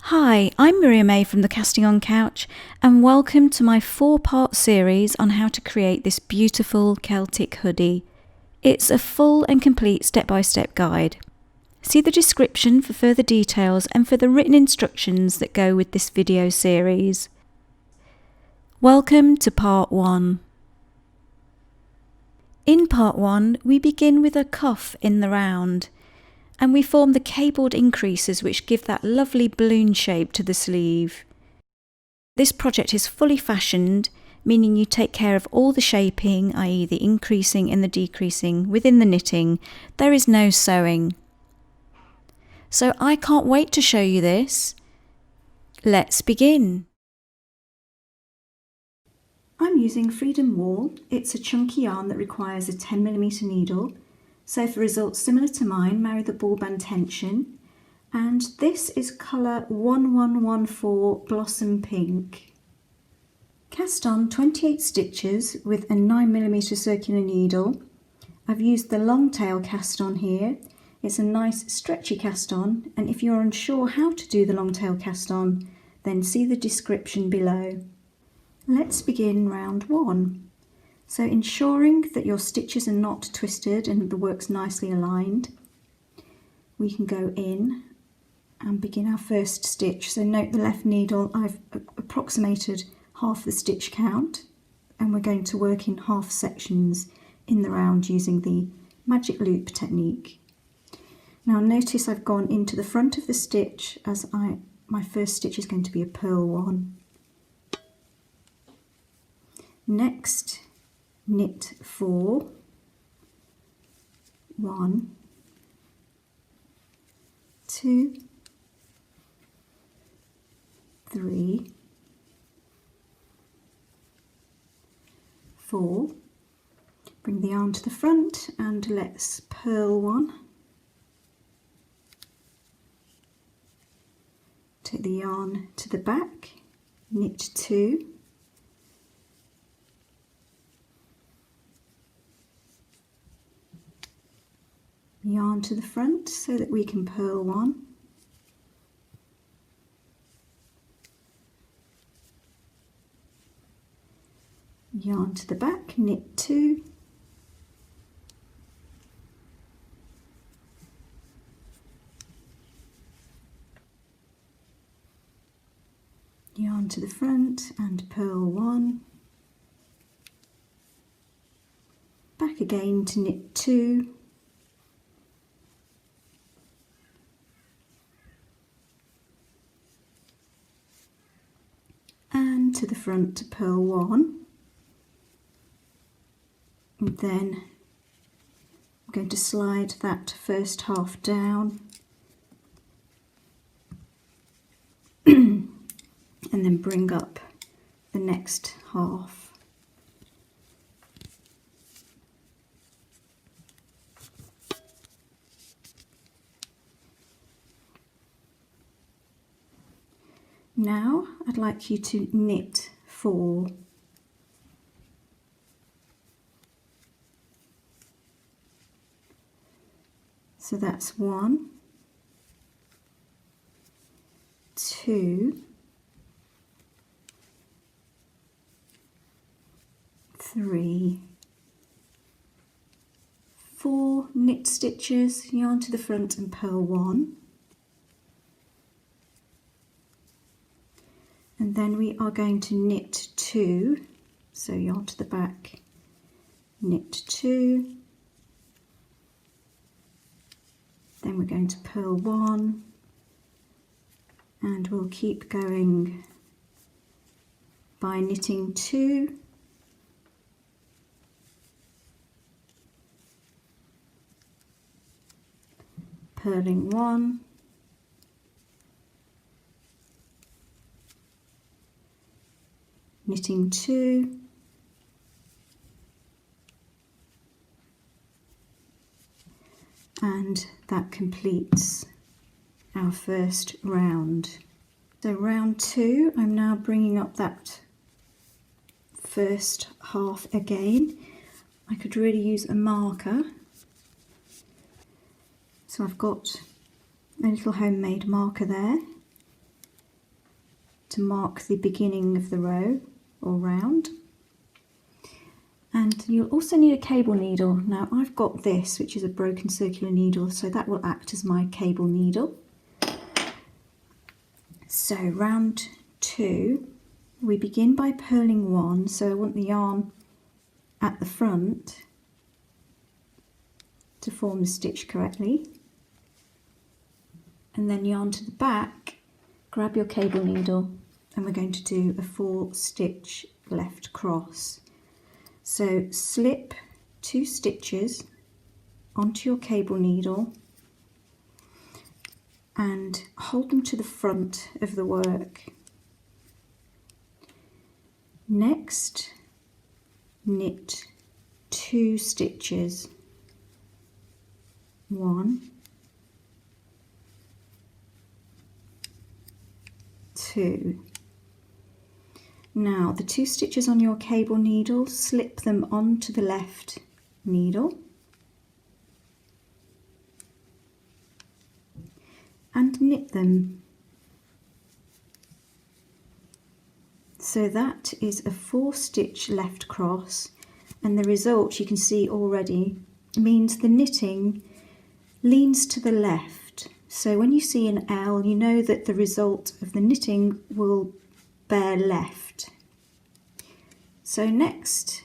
Hi, I'm Maria May from the Casting On Couch, and welcome to my 4-part series on how to create this beautiful Celtic hoodie. It's a full and complete step-by-step guide. See the description for further details and for the written instructions that go with this video series. Welcome to Part 1. In Part 1, we begin with a cuff in the round, and we form the cabled increases which give that lovely balloon shape to the sleeve. This project is fully fashioned, meaning you take care of all the shaping, i.e. the increasing and the decreasing within the knitting. There is no sewing. So I can't wait to show you this. Let's begin. I'm using Freedom Wool. It's a chunky yarn that requires a 10mm needle. So for results similar to mine, marry the ball band tension. And this is colour 1114 Blossom Pink. Cast on 28 stitches with a 9mm circular needle. I've used the long tail cast on here. It's a nice stretchy cast on, and if you're unsure how to do the long tail cast on, then see the description below. Let's begin round 1. So ensuring that your stitches are not twisted and the work's nicely aligned, we can go in and begin our first stitch. So note the left needle, I've approximated half the stitch count, and we're going to work in half sections in the round using the magic loop technique. Now notice I've gone into the front of the stitch as my first stitch is going to be a purl one. Next, knit 4, 1, 2, 3, 4, bring the yarn to the front and let's purl 1, take the yarn to the back, knit 2, yarn to the front so that we can purl 1, yarn to the back, knit 2, yarn to the front and purl 1, back again to knit 2, and to the front to purl 1, and then I'm going to slide that first half down and then bring up the next half. Now I'd like you to knit 4. So that's 1, 2, 3, 4 knit stitches, yarn to the front and purl 1. And then we are going to knit 2, so yarn to the back, knit 2, then we're going to purl 1, and we'll keep going by knitting 2, purling 1, knitting 2, and that completes our first round. So round 2, I'm now bringing up that first half again. I could really use a marker, so I've got a little homemade marker there. to mark the beginning of the row or round. And you'll also need a cable needle. Now I've got this, which is a broken circular needle, so that will act as my cable needle. So round 2, we begin by purling 1, so I want the yarn at the front to form the stitch correctly. And then yarn to the back, grab your cable needle, and we're going to do a 4-stitch left cross. So slip 2 stitches onto your cable needle and hold them to the front of the work. Next, knit 2 stitches, 1, 2. Now the 2 stitches on your cable needle, slip them onto the left needle and knit them. So that is a 4-stitch left cross, and the result you can see already means the knitting leans to the left. So when you see an L, you know that the result of the knitting will bear left. So next,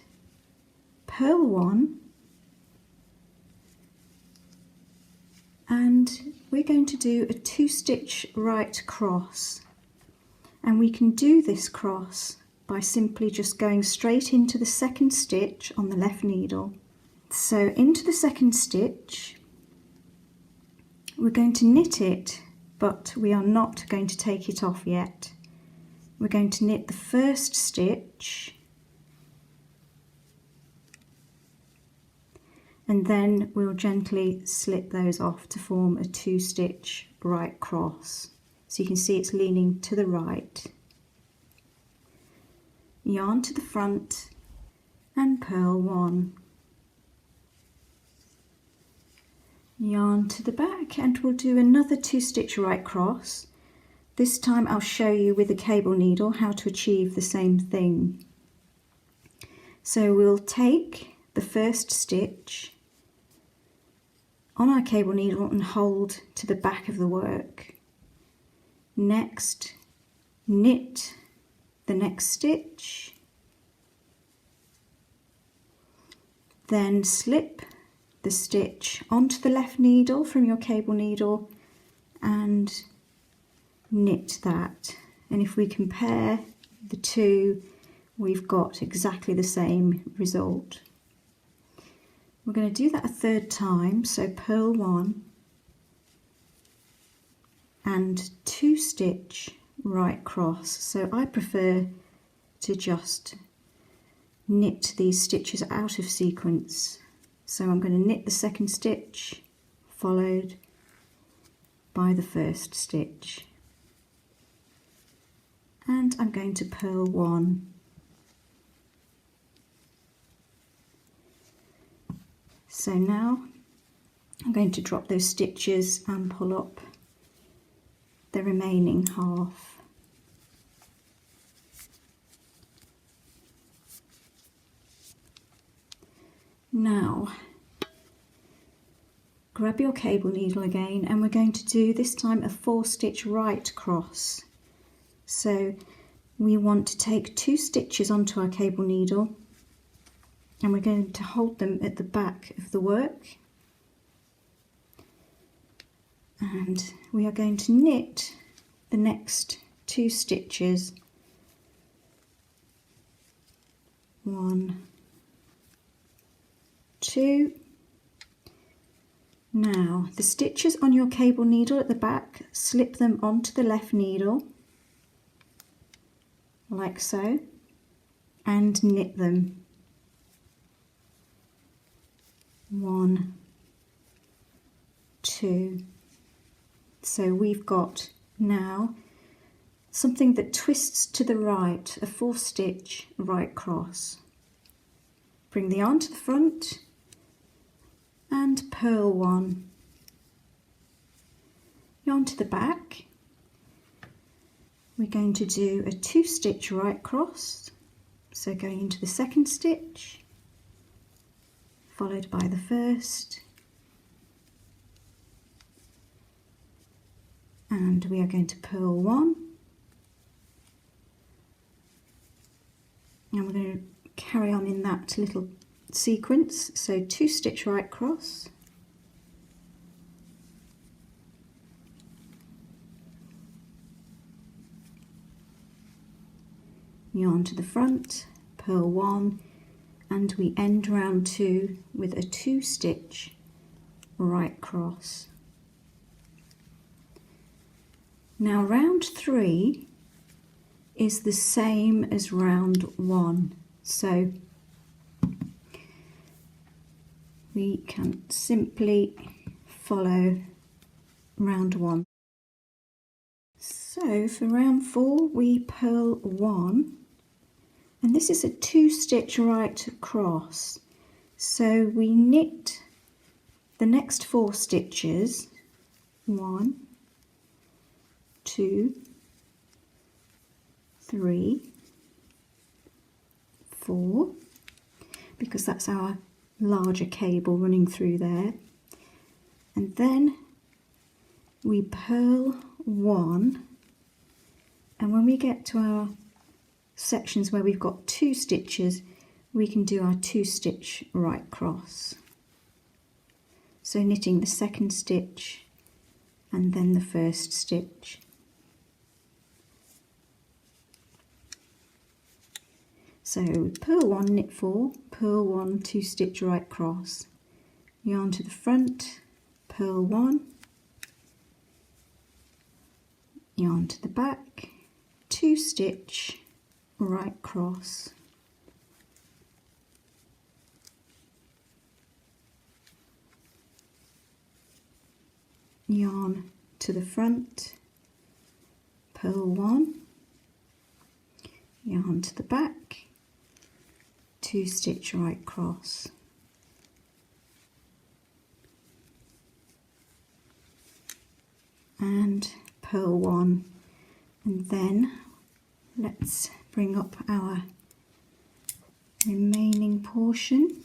purl 1, and we're going to do a 2-stitch right cross. And we can do this cross by simply just going straight into the 2nd stitch on the left needle. So into the 2nd stitch, we're going to knit it, but we are not going to take it off yet. We're going to knit the 1st stitch, and then we'll gently slip those off to form a 2-stitch right cross. So you can see it's leaning to the right. Yarn to the front and purl 1. Yarn to the back, and we'll do another 2-stitch right cross. This time I'll show you with a cable needle how to achieve the same thing. So we'll take the 1st stitch on our cable needle and hold to the back of the work. Next, knit the next stitch, then slip the stitch onto the left needle from your cable needle and knit that. And if we compare the two, we've got exactly the same result. We're going to do that a 3rd time, so purl 1 and 2-stitch right cross. So I prefer to just knit these stitches out of sequence. So I'm going to knit the 2nd stitch followed by the 1st stitch, and I'm going to purl 1. So now I'm going to drop those stitches and pull up the remaining half. Now grab your cable needle again, and we're going to do this time a 4-stitch right cross. So we want to take 2 stitches onto our cable needle, and we're going to hold them at the back of the work, and we are going to knit the next 2 stitches, 1, 2. Now the stitches on your cable needle at the back, slip them onto the left needle like so and knit them. 1, 2. So we've got now something that twists to the right, a 4-stitch right cross. Bring the yarn to the front and purl 1. Yarn to the back. we're going to do a 2-stitch right cross, so going into the second stitch, followed by the first, and we are going to purl 1, and we're going to carry on in that little sequence, so 2-stitch right cross, yarn to the front, purl 1, and we end round 2 with a 2-stitch right cross. Now round 3 is the same as round 1, so we can simply follow round 1. So for round 4 we purl 1, and this is a 2-stitch right cross, so we knit the next 4 stitches, 1, 2, 3, 4, because that's our larger cable running through there, and then we purl 1, and when we get to our sections where we've got 2 stitches, we can do our 2-stitch right cross, so knitting the second stitch and then the first stitch. So purl 1, knit 4, purl 1, 2-stitch right cross, yarn to the front, purl 1, yarn to the back, 2-stitch right cross, yarn to the front, purl 1, yarn to the back, 2-stitch right cross, and purl 1, and then let's bring up our remaining portion,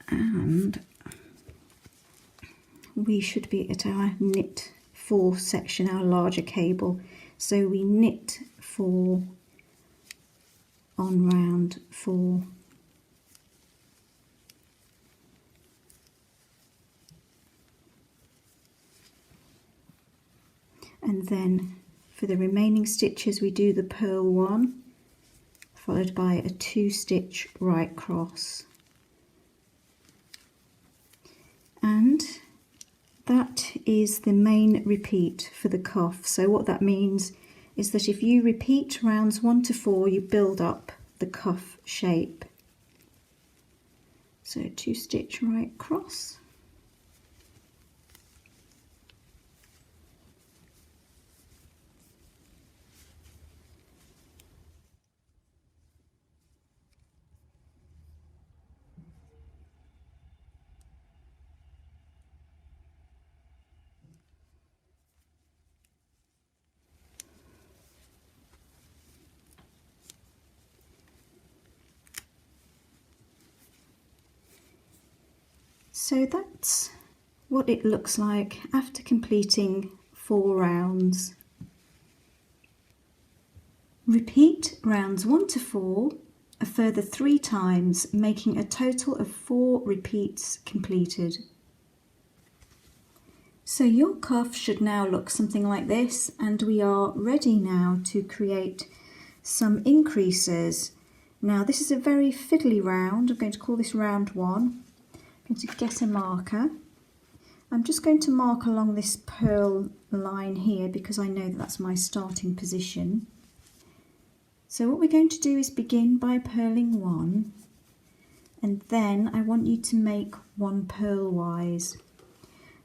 and we should be at our knit 4 section, our larger cable, so we knit 4 on round 4, and then for the remaining stitches we do the purl 1 followed by a 2-stitch right cross, and that is the main repeat for the cuff. So what that means is that if you repeat rounds 1 to 4, you build up the cuff shape. So 2-stitch right cross, so that's what it looks like after completing 4 rounds. Repeat rounds 1 to 4 a further 3 times, making a total of 4 repeats completed. So your cuff should now look something like this, and we are ready now to create some increases. Now this is a very fiddly round. I'm going to call this round 1. I'm going to get a marker. I'm just going to mark along this purl line here because I know that that's my starting position. So what we're going to do is begin by purling 1, and then I want you to make 1 purlwise.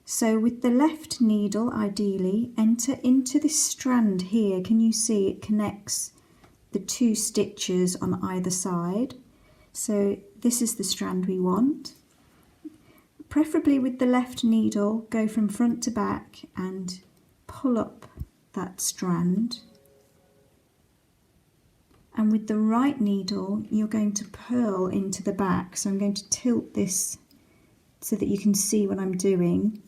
So with the left needle, ideally, enter into this strand here. Can you see it connects the 2 stitches on either side? So this is the strand we want. preferably with the left needle, go from front to back and pull up that strand. And with the right needle, you're going to purl into the back. So I'm going to tilt this so that you can see what I'm doing.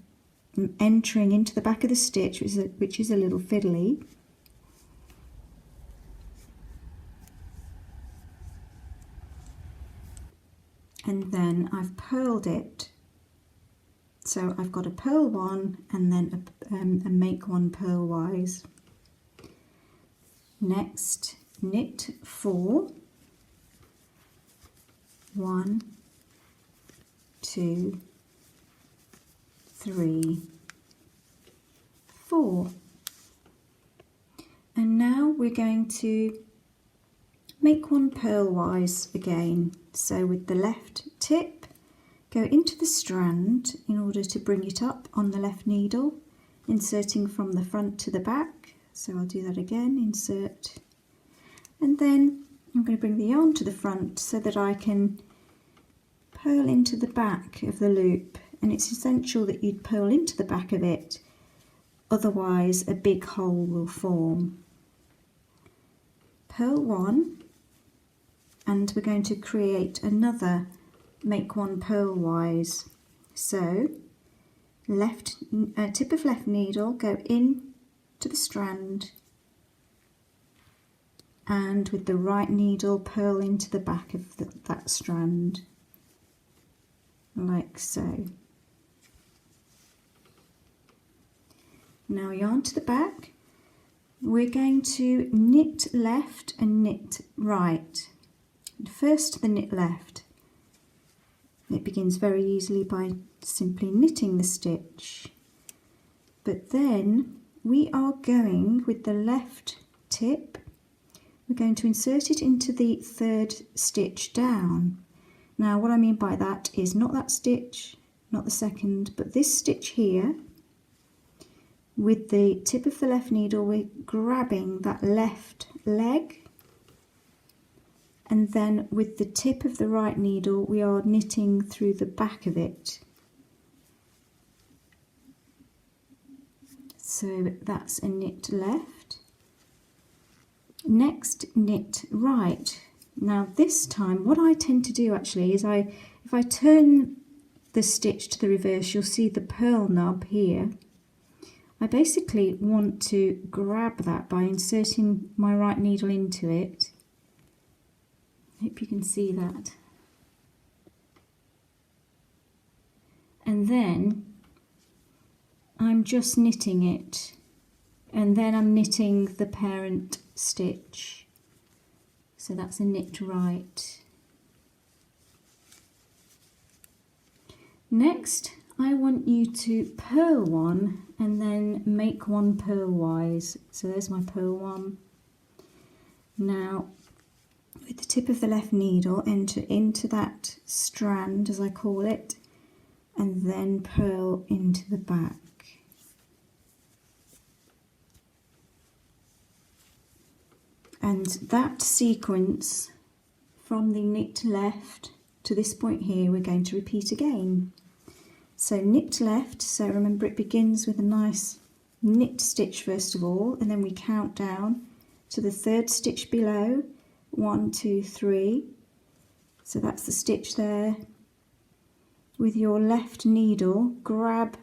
I'm entering into the back of the stitch, which is a little fiddly. And then I've purled it. So I've got a purl one and then a make one purlwise. Next, knit 4, 1, 2, 3, 4. And now we're going to make one purlwise again. So with the left tip, go into the strand in order to bring it up on the left needle, inserting from the front to the back. So I'll do that again, insert, and then I'm going to bring the yarn to the front so that I can purl into the back of the loop. And it's essential that you purl into the back of it, otherwise a big hole will form. Purl 1, and we're going to create another make one purlwise. So left tip of left needle, go in to the strand, and with the right needle purl into the back of that strand, like so. Now yarn to the back. We're going to knit left and knit right. First the knit left. It begins very easily by simply knitting the stitch, but then we are going with the left tip, we're going to insert it into the third stitch down. Now what I mean by that is not that stitch, not the second, but this stitch here. With the tip of the left needle, we're grabbing that left leg, and then with the tip of the right needle we are knitting through the back of it. So that's a knit left. Next, knit right. Now this time what I tend to do actually is if I turn the stitch to the reverse, you'll see the purl knob here. I basically want to grab that by inserting my right needle into it. Hope you can see that. And then I'm just knitting it, and then I'm knitting the parent stitch. So that's a knit right. Next, I want you to purl one and then make one purlwise. So there's my purl one. Now, with the tip of the left needle, enter into that strand, as I call it, and then purl into the back. And that sequence from the knit left to this point here, we're going to repeat again. So knit left, so remember it begins with a nice knit stitch first of all, and then we count down to the third stitch below. 1, 2, 3. So that's the stitch there. With your left needle, grab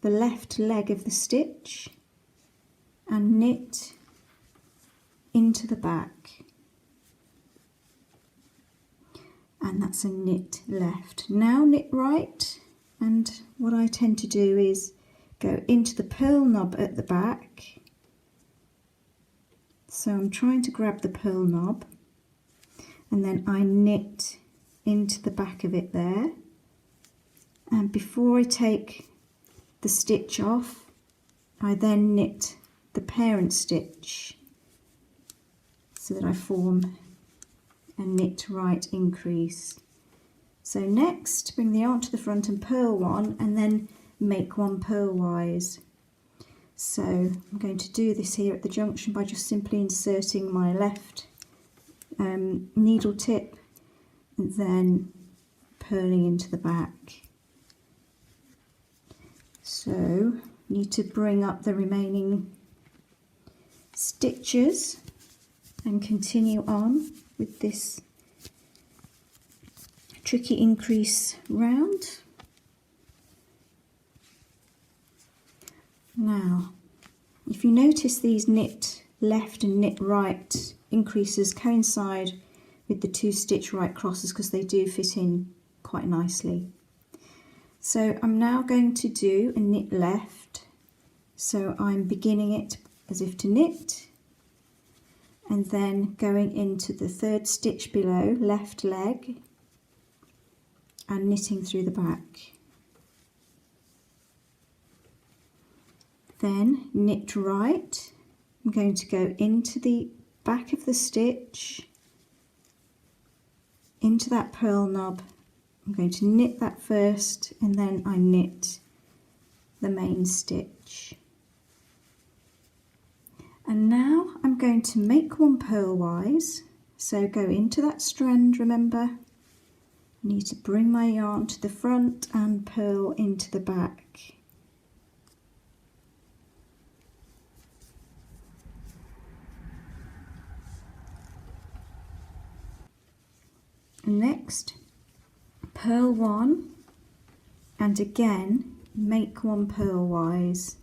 the left leg of the stitch and knit into the back. And that's a knit left. Now knit right, and what I tend to do is go into the purl knob at the back. So I'm trying to grab the purl knob, and then I knit into the back of it there. And before I take the stitch off, I then knit the parent stitch so that I form a knit right increase. So next, bring the yarn to the front and purl one, and then make one purlwise. So I'm going to do this here at the junction by just simply inserting my left needle tip and then purling into the back. So need to bring up the remaining stitches and continue on with this tricky increase round. Now, if you notice these knit left and knit right increases coincide with the 2 stitch right crosses because they do fit in quite nicely. So I'm now going to do a knit left. So I'm beginning it as if to knit and then going into the 3rd stitch below, left leg, and knitting through the back. Then knit right. I'm going to go into the back of the stitch, into that purl knob. I'm going to knit that first and then I knit the main stitch. And now I'm going to make one purlwise. So go into that strand, remember. I need to bring my yarn to the front and purl into the back. Next, purl 1 and again make one purlwise.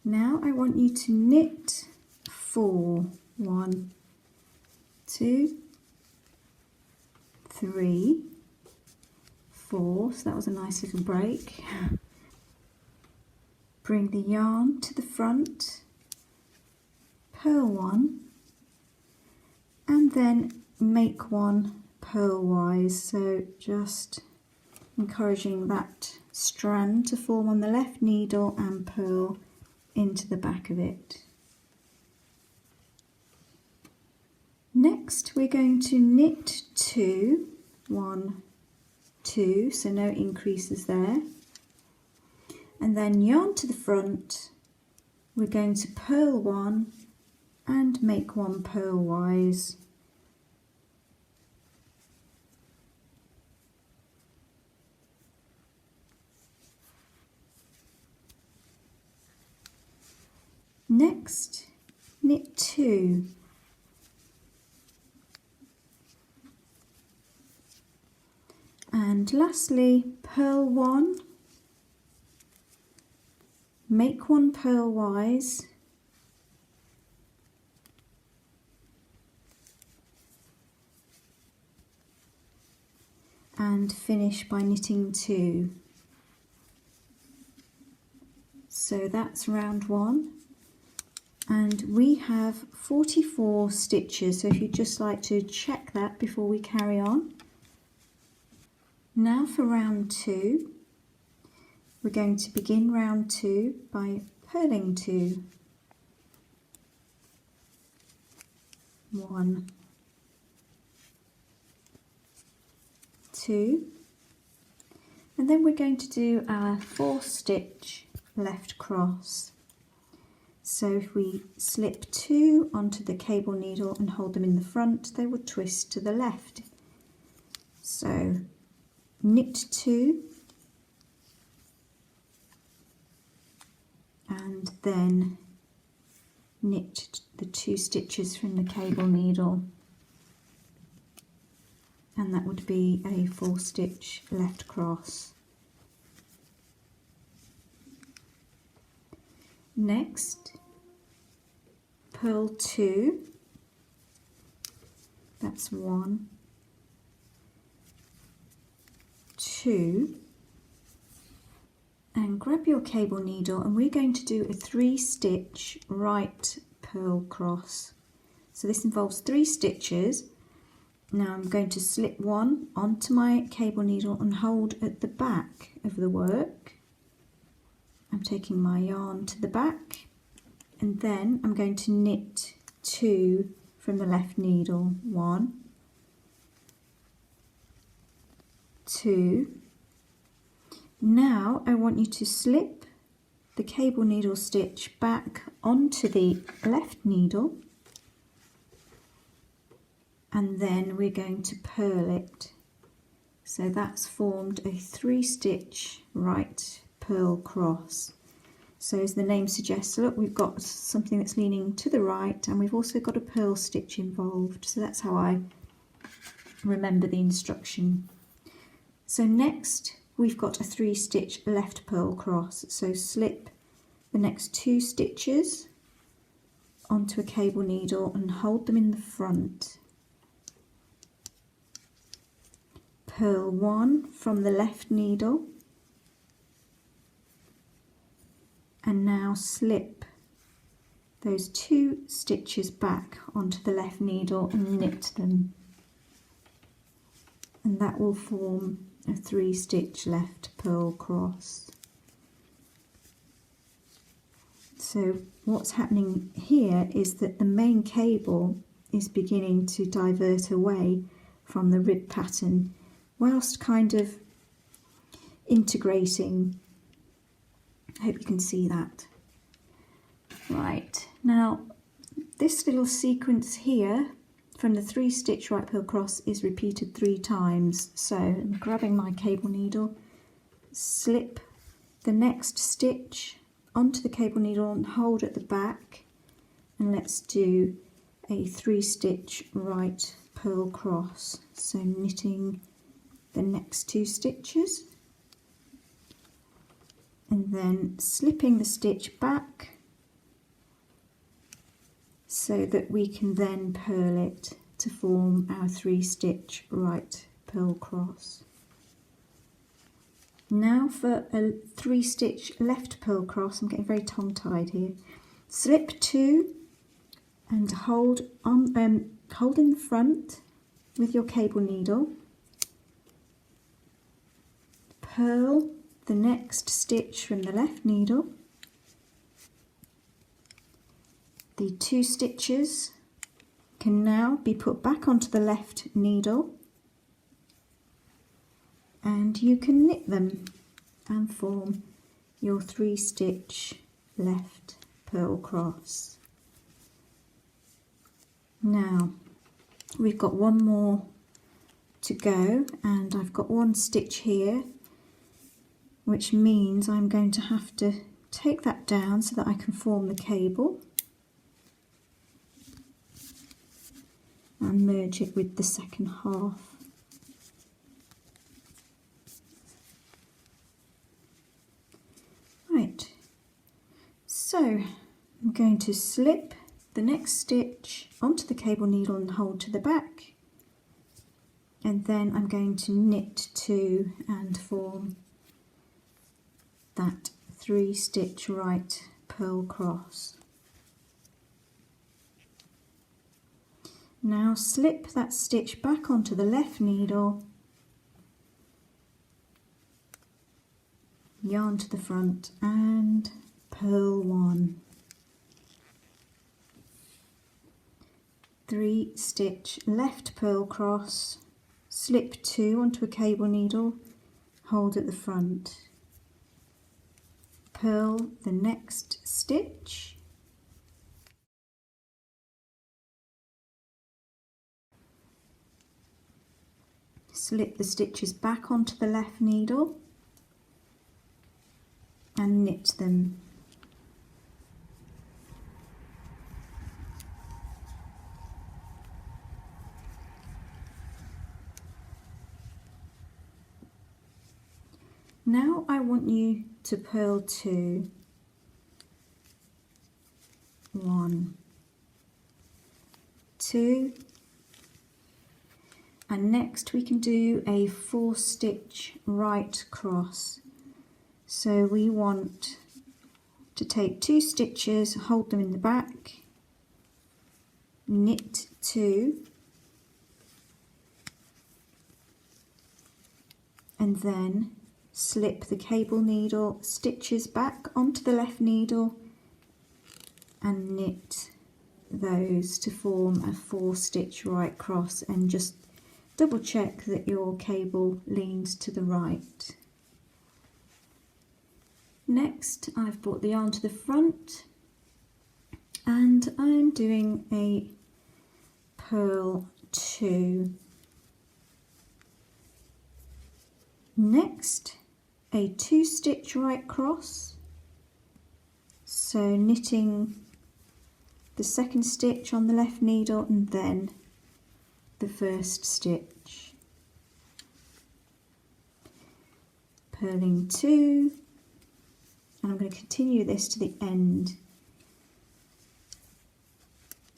Now I want you to knit 4, 1, 2, 3, 4, so that was a nice little break. Bring the yarn to the front, purl 1, and then make one purlwise, so just encouraging that strand to form on the left needle and purl into the back of it. Next we're going to knit 2, 1, 2, so no increases there, and then yarn to the front. We're going to purl 1 and make one purlwise. Next, knit 2. And lastly, purl 1, make one purlwise, and finish by knitting 2. So that's round 1. And we have 44 stitches, so if you'd just like to check that before we carry on. Now for round 2, we're going to begin round 2 by purling 2. 1, 2, and then we're going to do our 4 stitch left cross. So if we slip 2 onto the cable needle and hold them in the front, they will twist to the left. So knit 2 and then knit the 2 stitches from the cable needle, and that would be a 4 stitch left cross. Next, purl 2, that's 1, 2, and grab your cable needle, and we're going to do a 3 stitch right purl cross. So this involves 3 stitches. Now I'm going to slip 1 onto my cable needle and hold at the back of the work. I'm taking my yarn to the back, and then I'm going to knit 2 from the left needle. 1, 2. Now I want you to slip the cable needle stitch back onto the left needle, and then we're going to purl it. So that's formed a 3-stitch right purl cross. So as the name suggests, look, we've got something that's leaning to the right, and we've also got a purl stitch involved. So that's how I remember the instruction. So next we've got a 3-stitch left purl cross. So slip the next 2 stitches onto a cable needle and hold them in the front. Purl 1 from the left needle, and now slip those 2 stitches back onto the left needle and knit them, and that will form a 3-stitch left purl cross. So what's happening here is that the main cable is beginning to divert away from the rib pattern, whilst kind of integrating. I hope you can see that. Right, now this little sequence here from the 3-stitch right purl cross is repeated 3 times. So I'm grabbing my cable needle, slip the next stitch onto the cable needle and hold at the back, and let's do a 3-stitch right purl cross. So knitting the next 2 stitches and then slipping the stitch back so that we can then purl it to form our 3-stitch right purl cross. Now for a 3-stitch left purl cross, I'm getting very tongue-tied here. Slip 2 and hold in the front with your cable needle. Purl the next stitch from the left needle. The 2 stitches can now be put back onto the left needle, and you can knit them and form your 3-stitch left purl cross. Now we've got one more to go, and I've got 1 stitch here, which means I'm going to have to take that down so that I can form the cable and merge it with the second half. Right, so I'm going to slip the next stitch onto the cable needle and hold to the back, and then I'm going to knit 2 and form that 3-stitch right purl cross. Now slip that stitch back onto the left needle, yarn to the front and purl 1. 3-stitch left purl cross, slip 2 onto a cable needle, hold at the front. Purl the next stitch, slip the stitches back onto the left needle and knit them. Now I want you to purl 2, 1, 2, and next we can do a 4-stitch right cross. So we want to take 2 stitches, hold them in the back, knit 2, and then slip the cable needle stitches back onto the left needle and knit those to form a 4-stitch right cross, and just double check that your cable leans to the right. Next, I've brought the yarn to the front and I'm doing a purl 2. Next, a 2-stitch right cross, so knitting the 2nd stitch on the left needle and then the 1st stitch, purling 2, and I'm going to continue this to the end,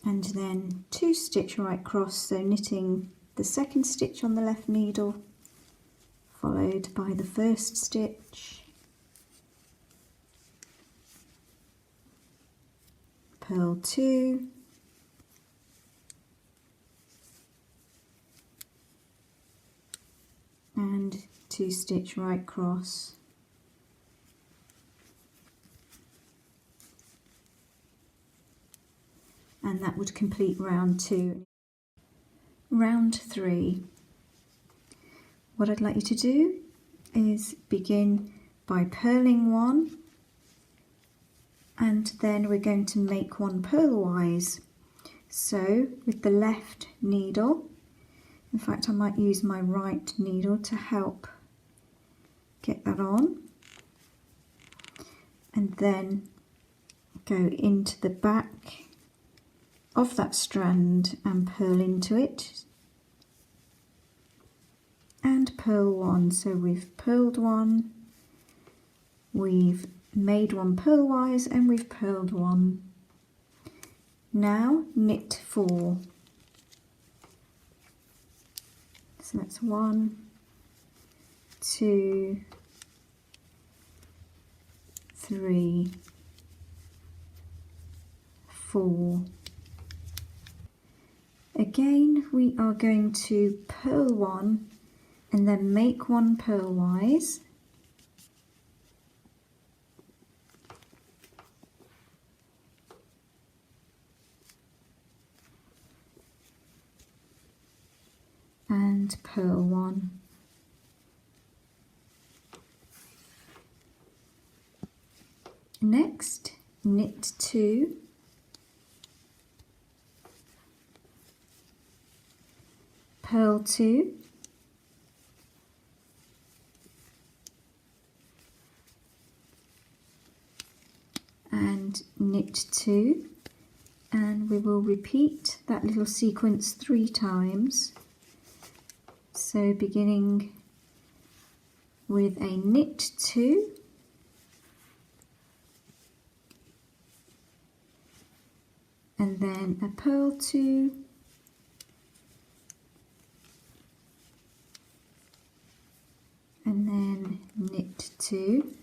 and then 2-stitch right cross, so knitting the 2nd stitch on the left needle followed by the 1st stitch, purl 2, and 2-stitch right cross, and that would complete round 2. Round 3. What I'd like you to do is begin by purling 1, and then we're going to make 1 purlwise. So with the left needle, in fact I might use my right needle to help get that on, and then go into the back of that strand and purl into it and purl 1. So we've purled 1, we've made 1 purlwise, and we've purled 1. Now knit 4. So that's 1, 2, 3, 4. Again, we are going to purl 1 and then make 1 purlwise, and purl 1. Next, knit 2, purl 2, and knit 2, and we will repeat that little sequence 3 times. So beginning with a knit 2, and then a purl 2, and then knit 2,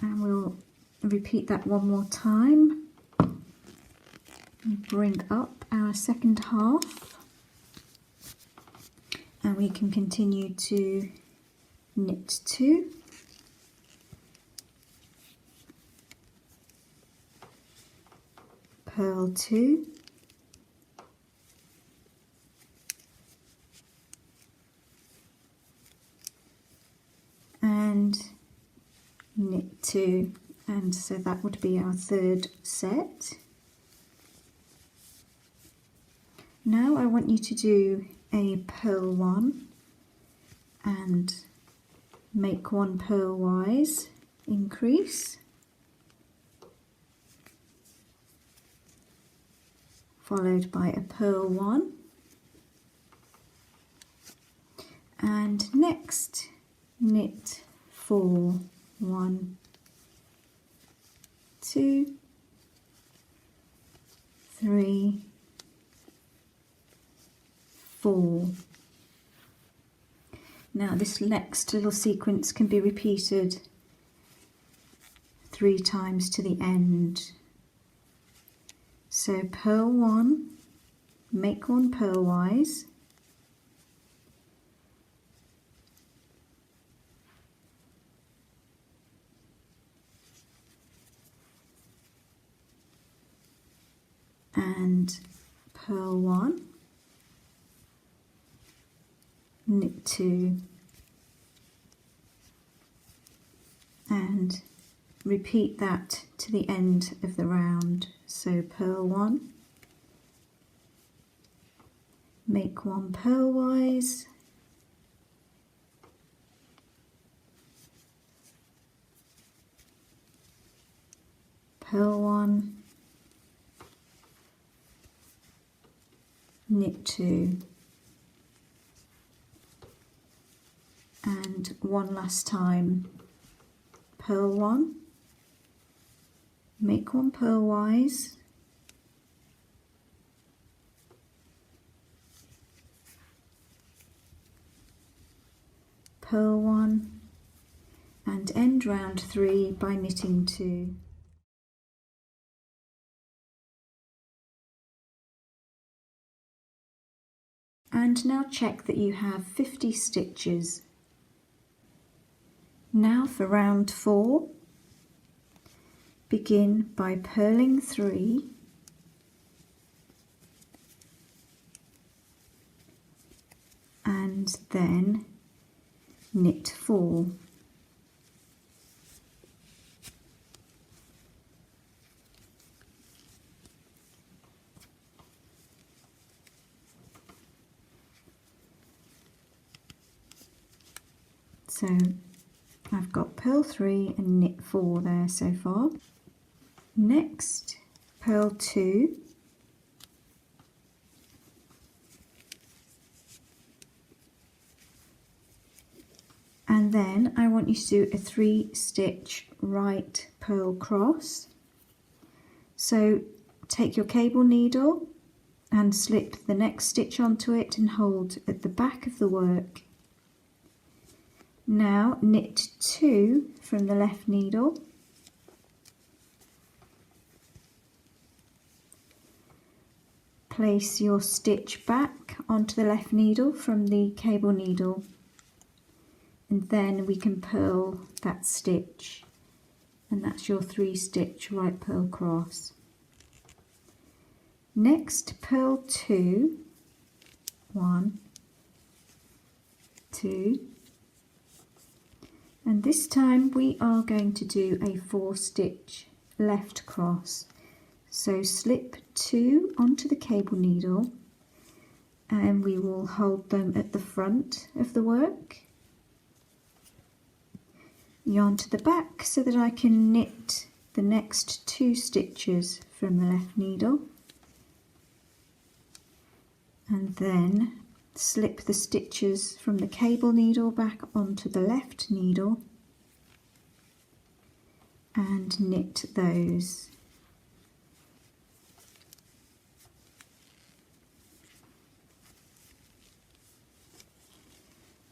and we'll repeat that 1 more time and bring up our 2nd half, and we can continue to knit 2, purl 2, and knit 2, and so that would be our 3rd set. Now I want you to do a purl 1 and make 1 purlwise increase, followed by a purl 1, and next knit 4, 1, 2, 3, 4. Now this next little sequence can be repeated 3 times to the end. So purl 1, make 1 purlwise, and purl 1, knit 2, and repeat that to the end of the round. So purl 1, make 1 purlwise, purl 1, knit 2, and one last time, purl 1, make 1 purlwise, purl 1, and end round 3 by knitting 2. And now check that you have 50 stitches. Now for round 4, begin by purling 3, and then knit 4. So I've got purl 3 and knit 4 there so far. Next, purl 2, and then I want you to do a 3-stitch right purl cross. So take your cable needle and slip the next stitch onto it and hold at the back of the work. Now knit 2 from the left needle, place your stitch back onto the left needle from the cable needle, and then we can purl that stitch, and that's your 3-stitch right purl cross. Next, purl 2, 1, 2, and this time we are going to do a 4-stitch left cross. So slip 2 onto the cable needle, and we will hold them at the front of the work. Yarn to the back so that I can knit the next 2 stitches from the left needle, and then slip the stitches from the cable needle back onto the left needle and knit those.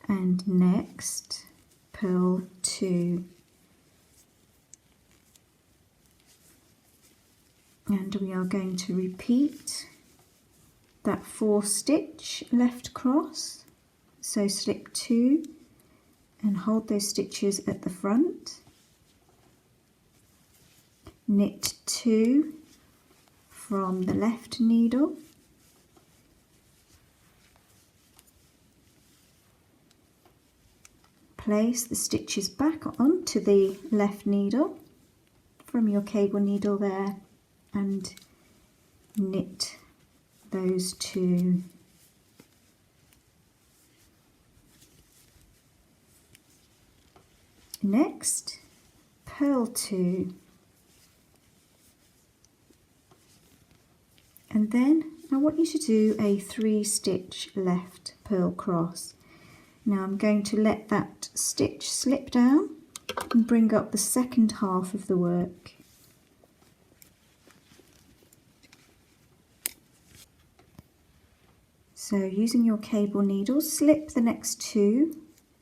And next, purl 2, and we are going to repeat that 4-stitch left cross. So slip 2 and hold those stitches at the front, knit 2 from the left needle, place the stitches back onto the left needle from your cable needle there and knit those 2. Next, purl 2, and then I want you to do a 3-stitch left purl cross. Now I'm going to let that stitch slip down and bring up the second half of the work. So using your cable needle, slip the next 2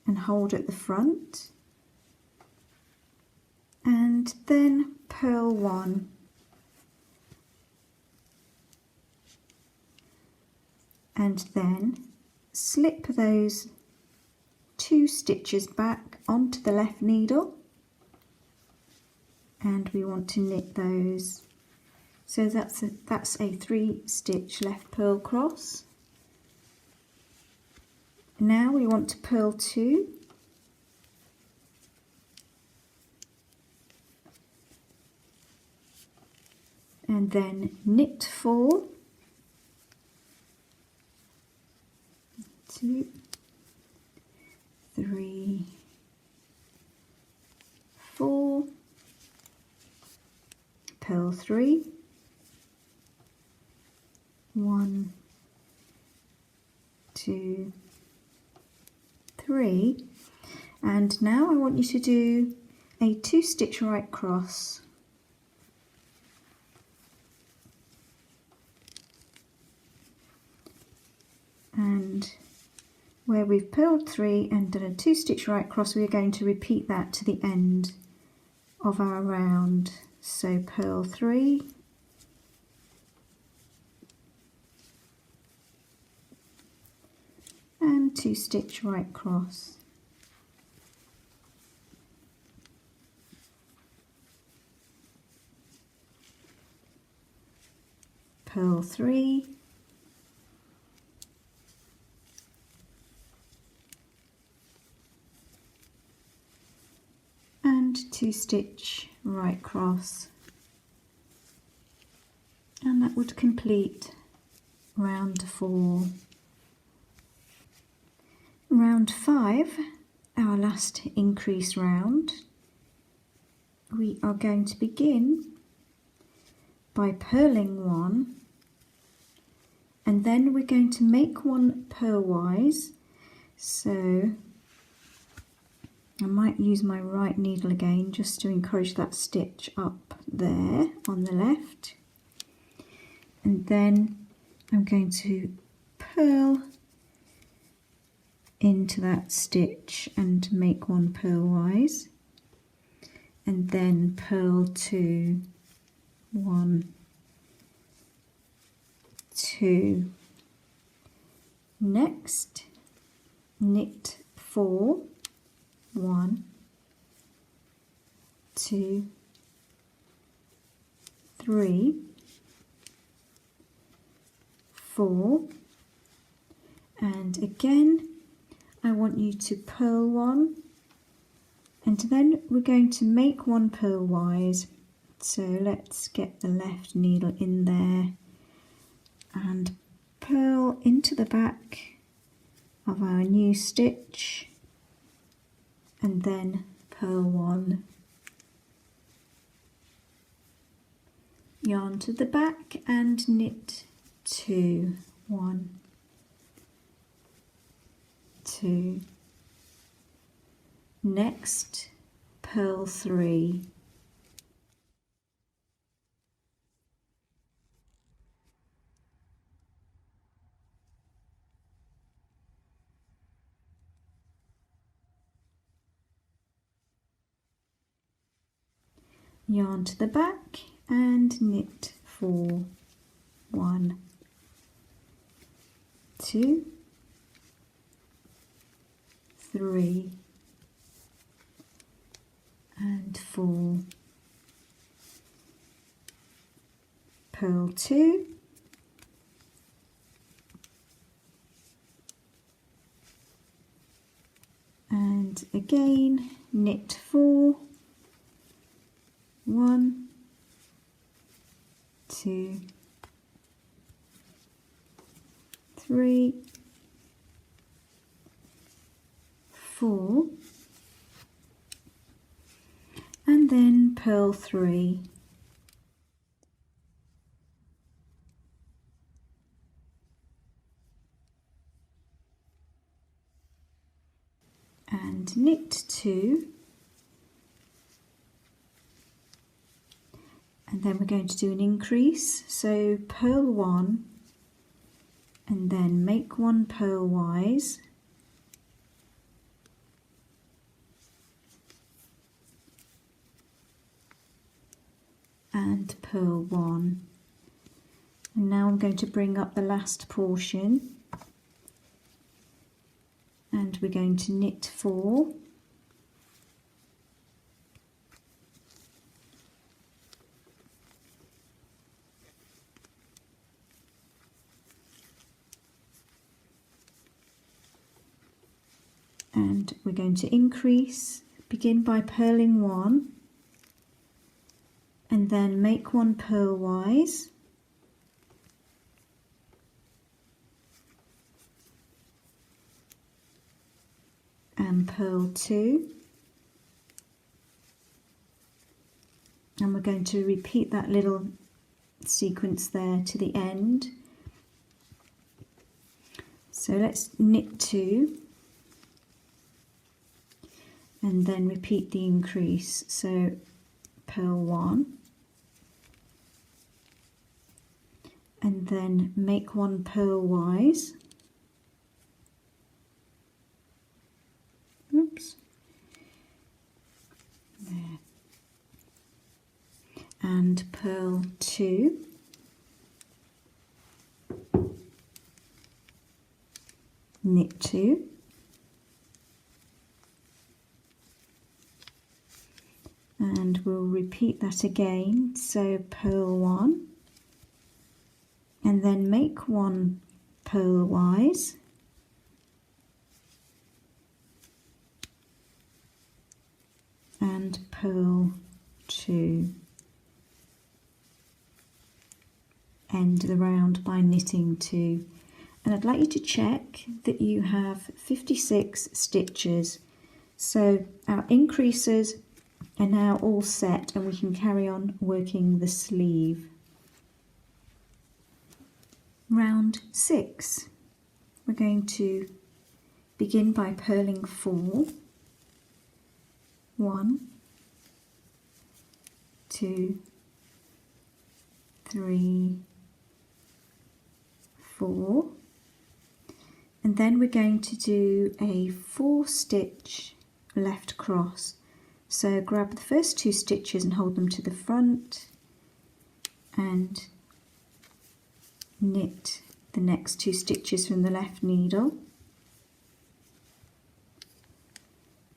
and hold at the front, and then purl 1. And then slip those 2 stitches back onto the left needle, and we want to knit those. So that's a 3-stitch left purl cross. Now we want to purl 2, and then knit 4, 2, 3, 4, purl 3, 1, 2, 3, and now I want you to do a 2-stitch right cross. And where we've purled 3 and done a 2-stitch right cross, we are going to repeat that to the end of our round. So purl 3, and 2-stitch right cross. Purl 3, and 2-stitch right cross, and that would complete round 4. Round 5, our last increase round, we are going to begin by purling 1, and then we're going to make 1 purlwise. So I might use my right needle again just to encourage that stitch up there on the left, and then I'm going to purl into that stitch and make 1 purlwise, and then purl 2, 1, 2. Next, knit 4, 1, 2, 3, 4, and again I want you to purl 1, and then we're going to make 1 purlwise. So let's get the left needle in there and purl into the back of our new stitch, and then purl 1, yarn to the back and knit 2, 1, 2. Next, purl 3, yarn to the back and knit 4, 1, 2, 3, and 4, purl 2, and again knit 4, 1, 2, 3, 4, and then purl 3, and knit 2, and then we're going to do an increase, so purl 1 and then make 1 purlwise, and purl 1, and now I'm going to bring up the last portion, and we're going to knit 4, and we're going to increase, begin by purling 1, and then make one purlwise, and purl 2, and we're going to repeat that little sequence there to the end. So let's knit 2 and then repeat the increase. So purl 1 and then make one purlwise, oops, there, and purl 2, knit 2, and we'll repeat that again. So purl 1 and then make one purlwise, and purl 2. End the round by knitting 2. And I'd like you to check that you have 56 stitches. So our increases are now all set and we can carry on working the sleeve. Round 6. We're going to begin by purling 4. 1, 2, 3, 4, and then we're going to do a 4-stitch left cross. So grab the first 2 stitches and hold them to the front and knit the next 2 stitches from the left needle.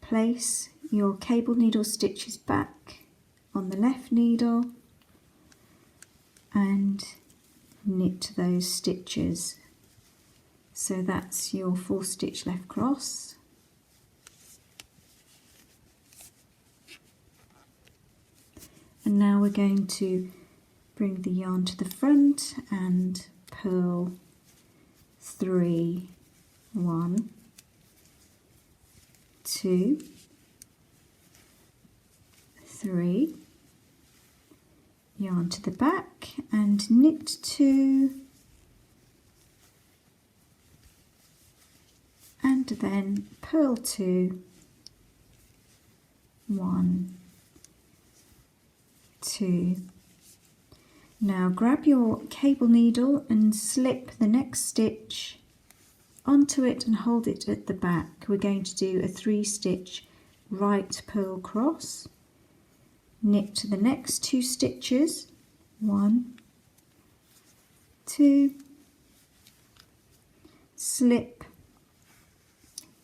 Place your cable needle stitches back on the left needle and knit those stitches. So that's your 4-stitch left cross. And now we're going to bring the yarn to the front and purl 3, 1, 2, 3, yarn to the back and knit 2, and then purl 2, 1, 2. Now grab your cable needle and slip the next stitch onto it and hold it at the back. We're going to do a 3-stitch right purl cross, knit the next 2 stitches, 1, 2, slip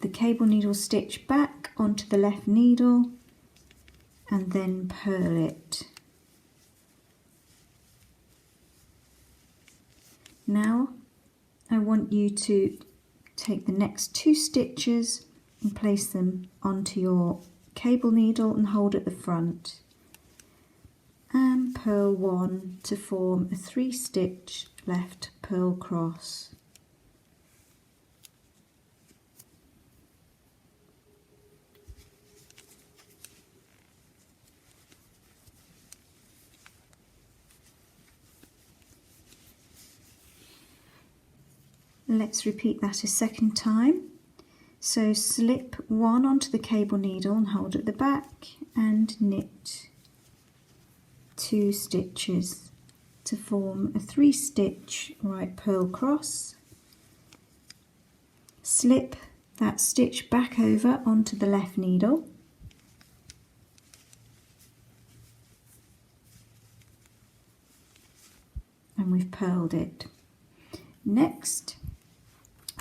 the cable needle stitch back onto the left needle and then purl it. Now I want you to take the next 2 stitches and place them onto your cable needle and hold at the front and purl 1 to form a 3-stitch left purl cross. Let's repeat that a second time. So slip 1 onto the cable needle and hold at the back and knit 2 stitches to form a 3-stitch right purl cross. Slip that stitch back over onto the left needle and we've purled it. Next,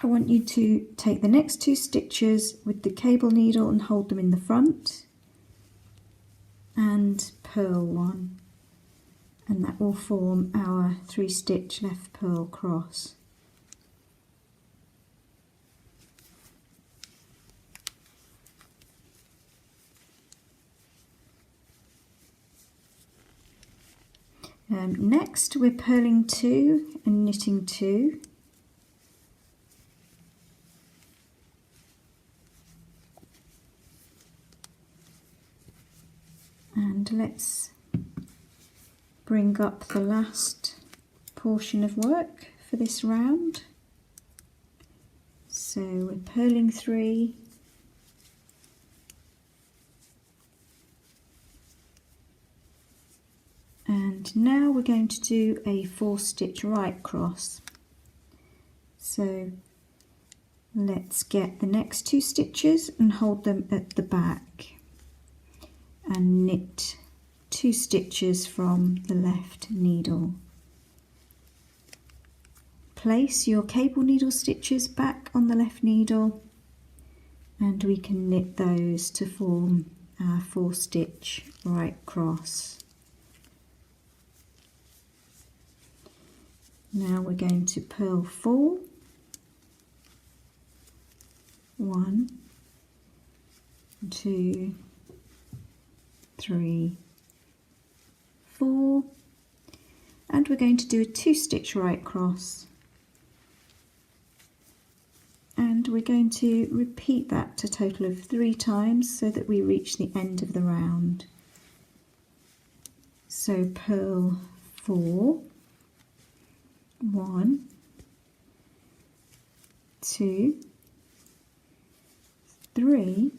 I want you to take the next 2 stitches with the cable needle and hold them in the front and purl 1, and that will form our 3-stitch left purl cross. Next we're purling 2 and knitting 2. And let's bring up the last portion of work for this round. So we're purling 3, and now we're going to do a 4-stitch right cross. So let's get the next 2 stitches and hold them at the back and knit 2 stitches from the left needle. Place your cable needle stitches back on the left needle and we can knit those to form our 4-stitch right cross. Now we're going to purl 4, 1, 2, 3, 4, and we're going to do a 2-stitch right cross. And we're going to repeat that a total of 3 times so that we reach the end of the round. So purl 4, 1, 2, 3,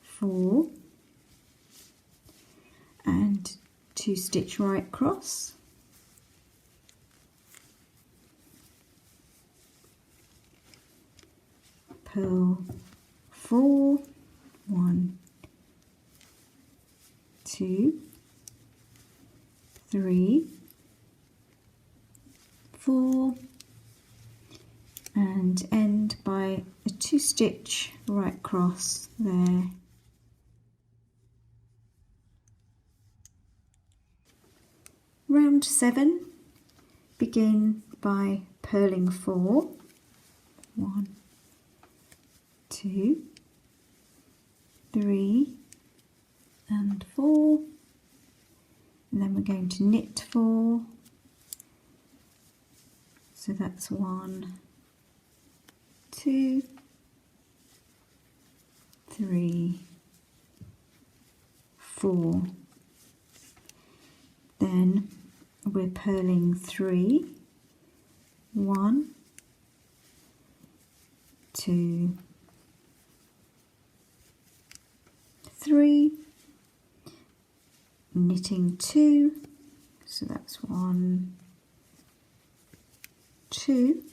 4, and 2-stitch right cross. Purl 4, 1, 2, 3, 4, and end by a 2-stitch right cross there. Round 7, begin by purling 4, 1, 2, 3, and 4, and then we're going to knit 4, so that's 1, 2, 3, 4. Then we're purling 3, 1, 2, 3, knitting 2, so that's 1, 2,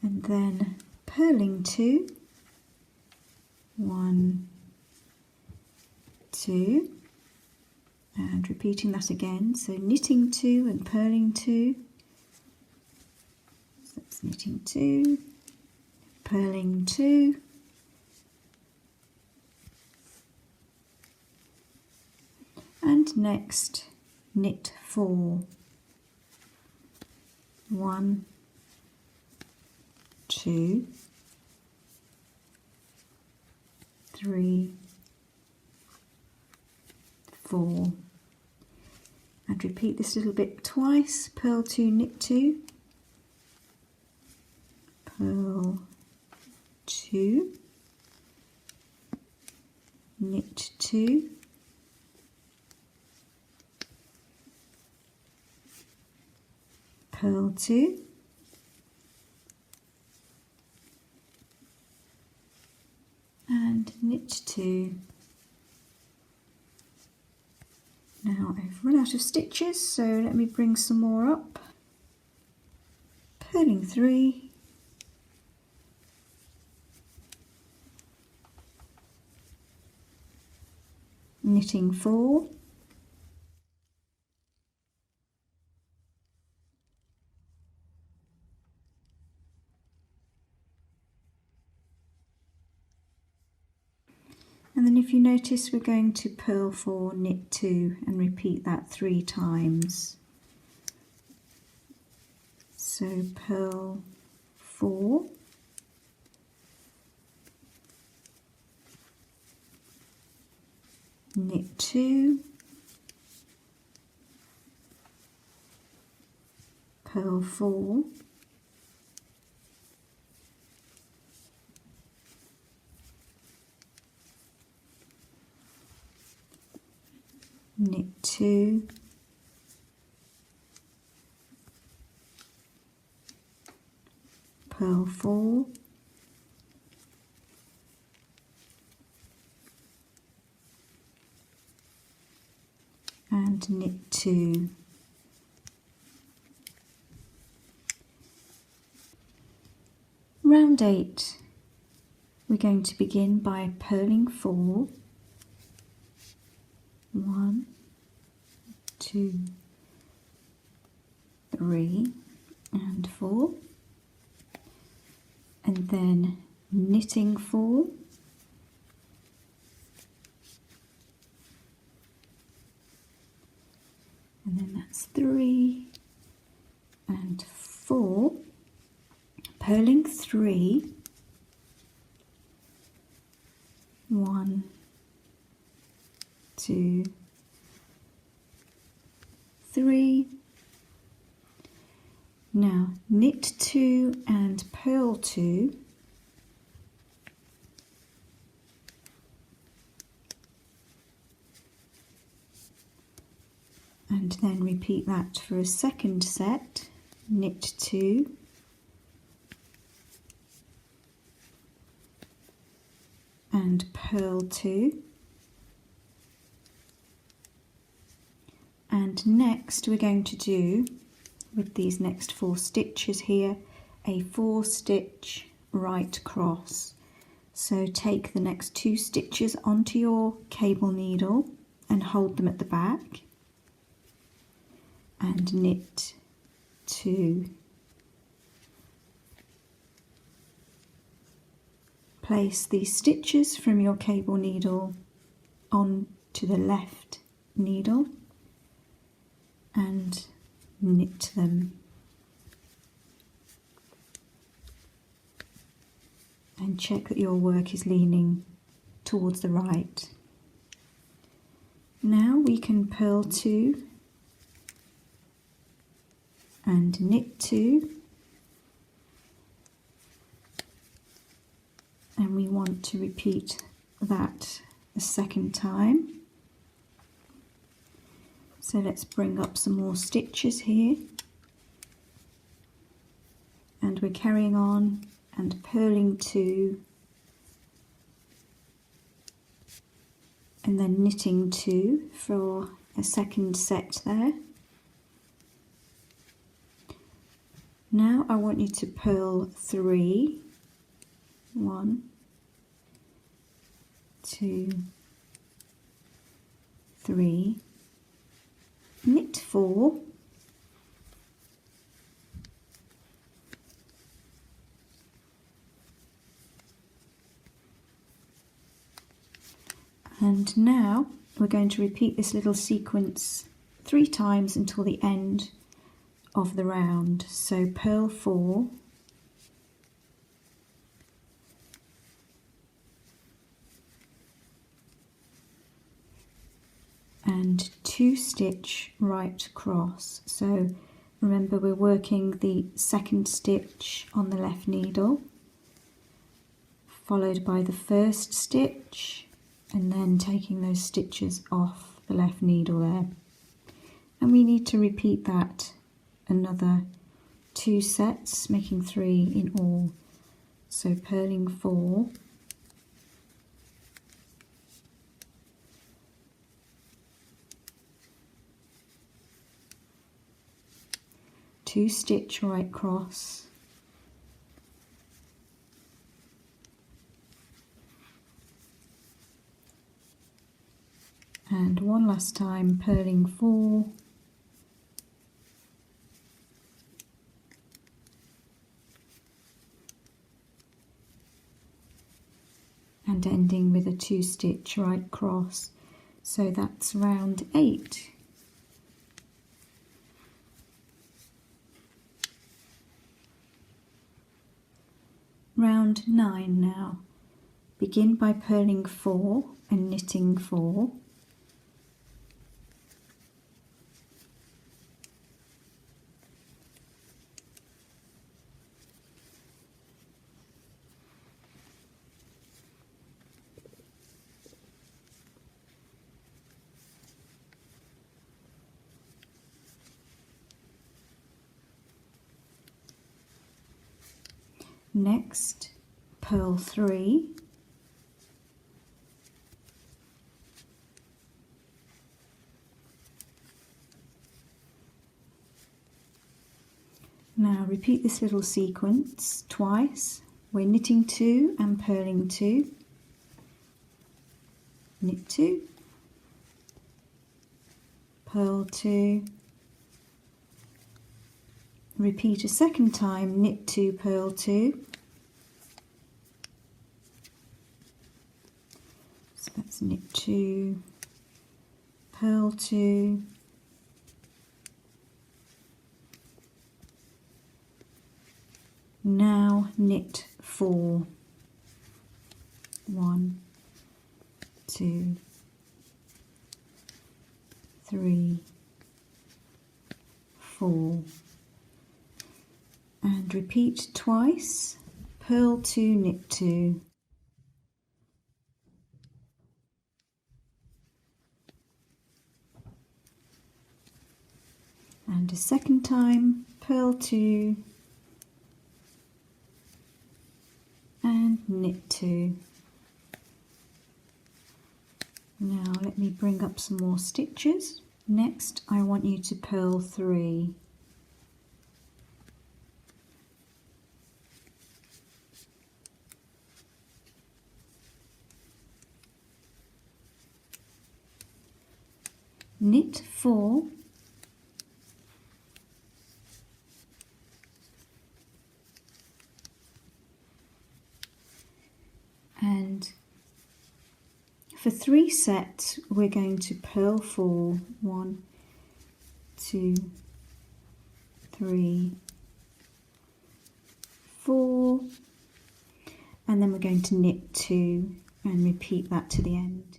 and then purling 2, 1, 2, and repeating that again, so knitting 2 and purling 2, so that's knitting 2, purling 2, and next knit 4, 1, 2, 3, 4, and repeat this little bit twice. Purl 2, knit 2, purl 2, knit 2, purl 2, and knit 2. Now I've run out of stitches, so let me bring some more up. Purling 3, knitting 4, and then if you notice we're going to purl 4, knit 2 and repeat that 3 times. So purl 4, knit 2, purl 4, knit 2, purl 4, and knit 2. Round 8, we're going to begin by purling 4, 1, 2, 3 and 4, and then knitting 4, and then that's 3 and 4, purling 3, 1, 2, 3. Now knit 2 and purl 2, and then repeat that for a second set, knit 2, and purl 2, and next we're going to do, with these next 4 stitches here, a 4 stitch right cross. So take the next 2 stitches onto your cable needle and hold them at the back, and knit 2. Place these stitches from your cable needle onto the left needle and knit them, and check that your work is leaning towards the right. Now we can purl 2 and knit 2, and we want to repeat that a second time. So let's bring up some more stitches here, and we're carrying on and purling 2 and then knitting 2 for a second set there. Now I want you to purl 3, 1, 2, 3, knit 4, and now we're going to repeat this little sequence 3 times until the end of the round. So purl 4, and 2 stitch right cross. So remember, we're working the second stitch on the left needle, followed by the first stitch, and then taking those stitches off the left needle there. And we need to repeat that another 2 sets, making 3 in all. So purling 4, two stitch right cross, and one last time purling 4, and ending with a 2 stitch right cross. So that's round 8. Round 9 now. Begin by purling 4 and knitting 4, Next, purl 3, now repeat this little sequence twice. We're knitting 2 and purling 2, knit 2, purl 2, repeat a second time, knit 2, purl 2, so that's knit 2, purl 2, now knit 4, 1, 2, 3, 4, and repeat twice, purl 2, knit 2, and a second time, purl 2 and knit 2. Now let me bring up some more stitches. Next I want you to purl 3. Knit 4, and for 3 sets we're going to purl 4, 1, 2, 3, 4, and then we're going to knit 2 and repeat that to the end.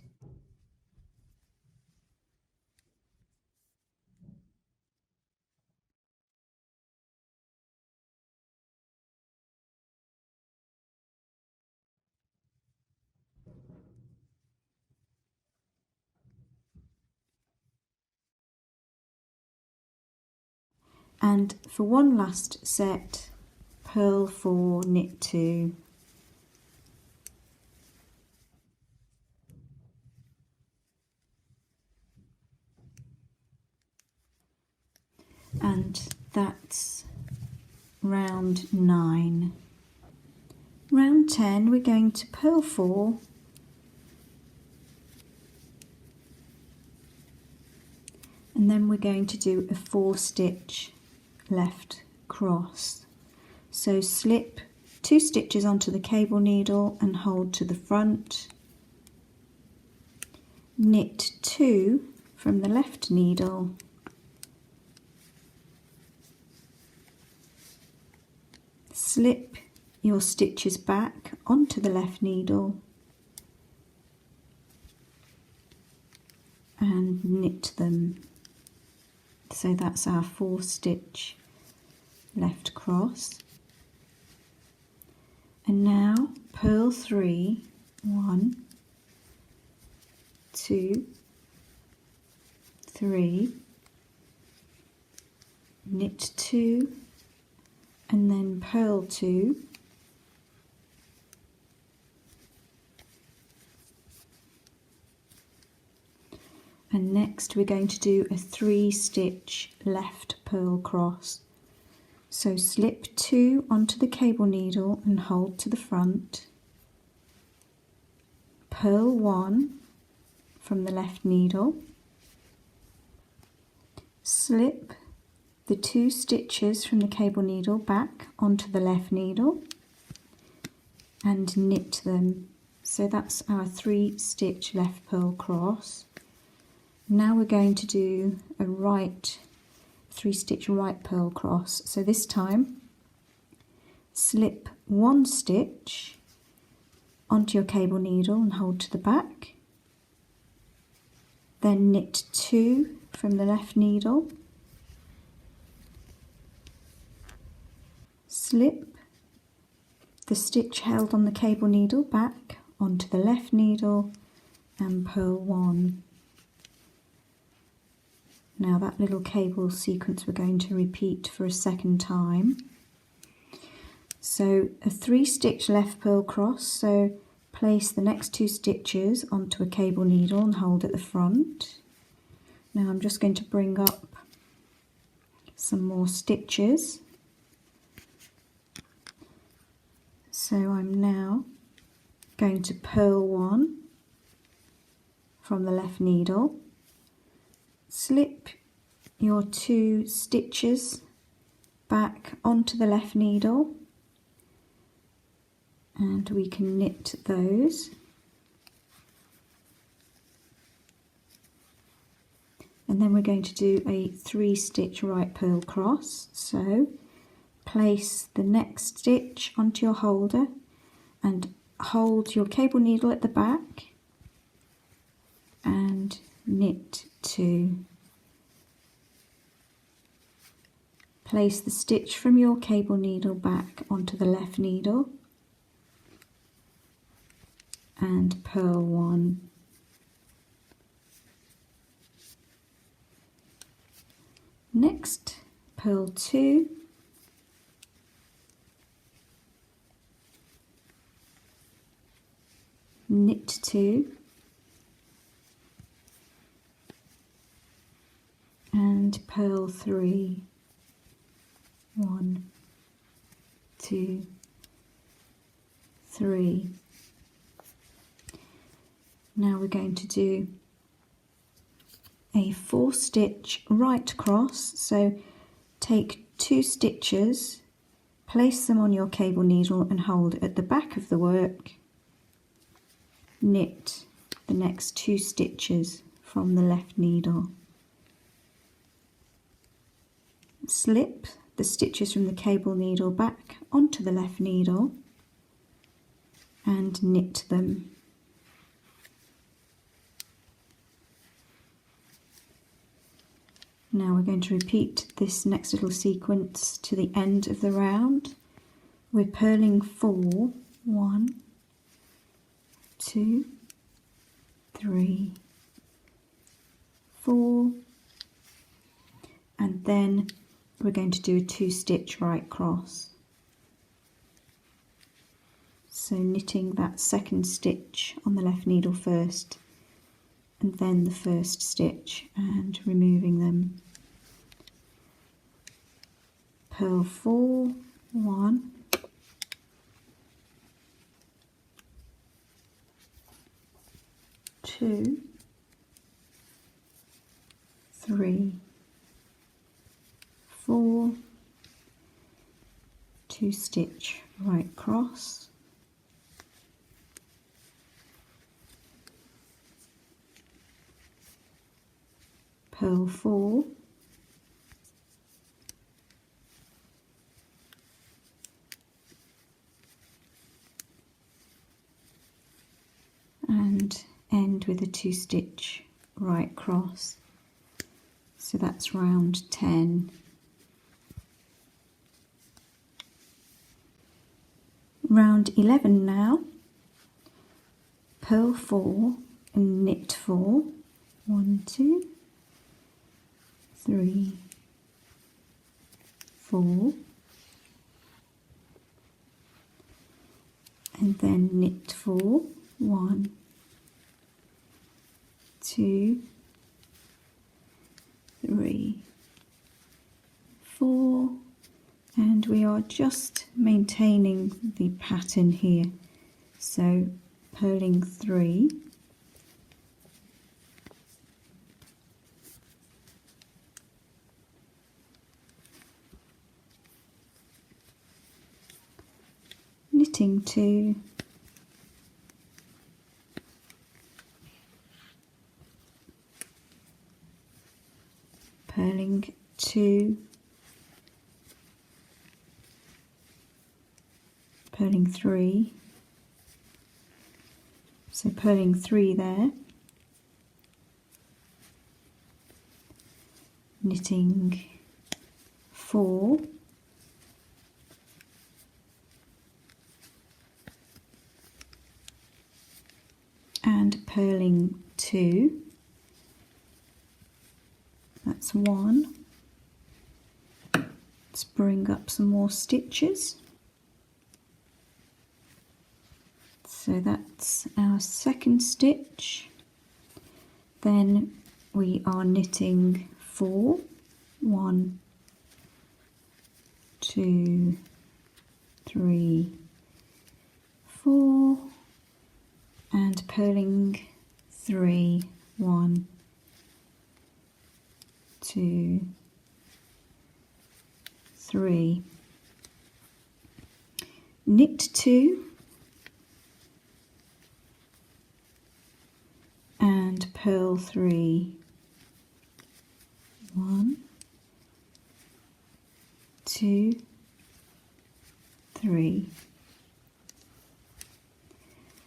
And for one last set, purl 4, knit 2. And that's round 9. Round 10 we're going to purl 4, and then we're going to do a 4 stitch left cross. So slip 2 stitches onto the cable needle and hold to the front, knit 2 from the left needle, slip your stitches back onto the left needle and knit them. So that's our 4 stitch left cross. And now purl 3, 1, 2, 3, knit 2 and then purl 2, and next we're going to do a 3 stitch left purl cross. So slip 2 onto the cable needle and hold to the front, purl 1 from the left needle, slip the 2 stitches from the cable needle back onto the left needle and knit them. So that's our 3 stitch left purl cross. Now we're going to do a 3 stitch right purl cross. So this time slip 1 stitch onto your cable needle and hold to the back, then knit 2 from the left needle, slip the stitch held on the cable needle back onto the left needle and purl 1. Now that little cable sequence we're going to repeat for a second time. So a 3-stitch left purl cross, so place the next 2 stitches onto a cable needle and hold at the front. Now I'm just going to bring up some more stitches. So I'm now going to purl 1 from the left needle, slip your 2 stitches back onto the left needle, and we can knit those. And then we're going to do a 3-stitch right purl cross. So place the next stitch onto your holder and hold your cable needle at the back and knit 2. Place the stitch from your cable needle back onto the left needle and purl 1. Next, purl 2, knit 2, and purl 3. 1, 2, 3. Now we're going to do a 4-stitch right cross, so take 2 stitches, place them on your cable needle and hold at the back of the work, knit the next 2 stitches from the left needle, slip the stitches from the cable needle back onto the left needle and knit them. Now we're going to repeat this next little sequence to the end of the round. We're purling 4, 1, 2, 3, 4, and then we're going to do a 2-stitch right cross. So knitting that 2nd stitch on the left needle first, and then the 1st stitch and removing them. Purl 4, 1, 2, 3, 4, 2-stitch right cross, purl 4, and end with a 2-stitch right cross. So that's round 10. Round 11 now. Purl 4 and knit 4. 1, 2, 3, 4, and then knit 4. 1, 2, 3, 4, and we are just maintaining the pattern here, so purling 3, knitting 2, purling 2, purling 3, so purling 3 there, knitting 4, and purling 2. That's 1. Let's bring up some more stitches. So that's our second stitch. Then we are knitting 4, 1, 2, 3, 4, and purling 3, 1, 2, 3, knit 2 and purl 3, 1, 2, 3,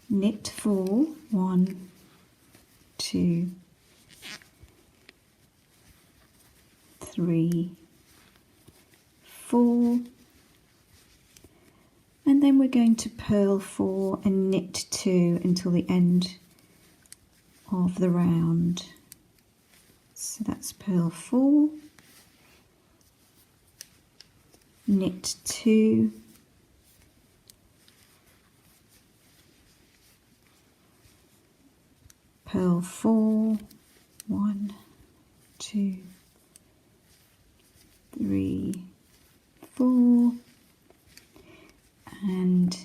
knit 4, 1, 2, 3, 4, and then we're going to purl 4 and knit 2 until the end of the round. So that's purl 4, knit 2, purl 4, 1, 2, 3, 4, and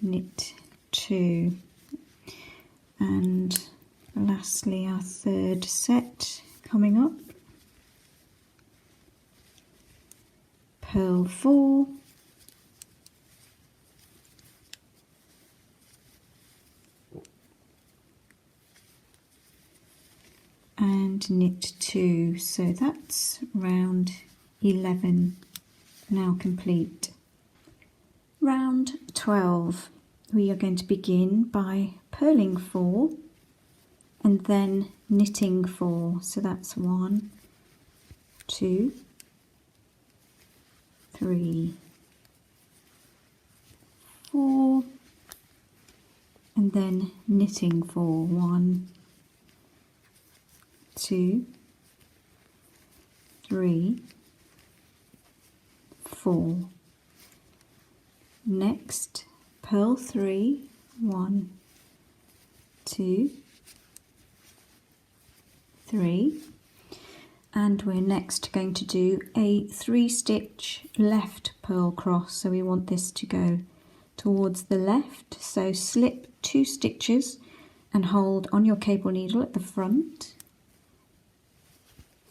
knit 2, and lastly our third set coming up. Purl 4, and knit 2. So that's round 11 now complete. Round 12, we are going to begin by purling 4 and then knitting 4. So that's 1, 2, 3, 4, and then knitting 4, 1, 2, 3, 4. Next, purl 3, 1, 2, 3, and we're next going to do a 3-stitch left purl cross. So we want this to go towards the left, so slip 2 stitches and hold on your cable needle at the front,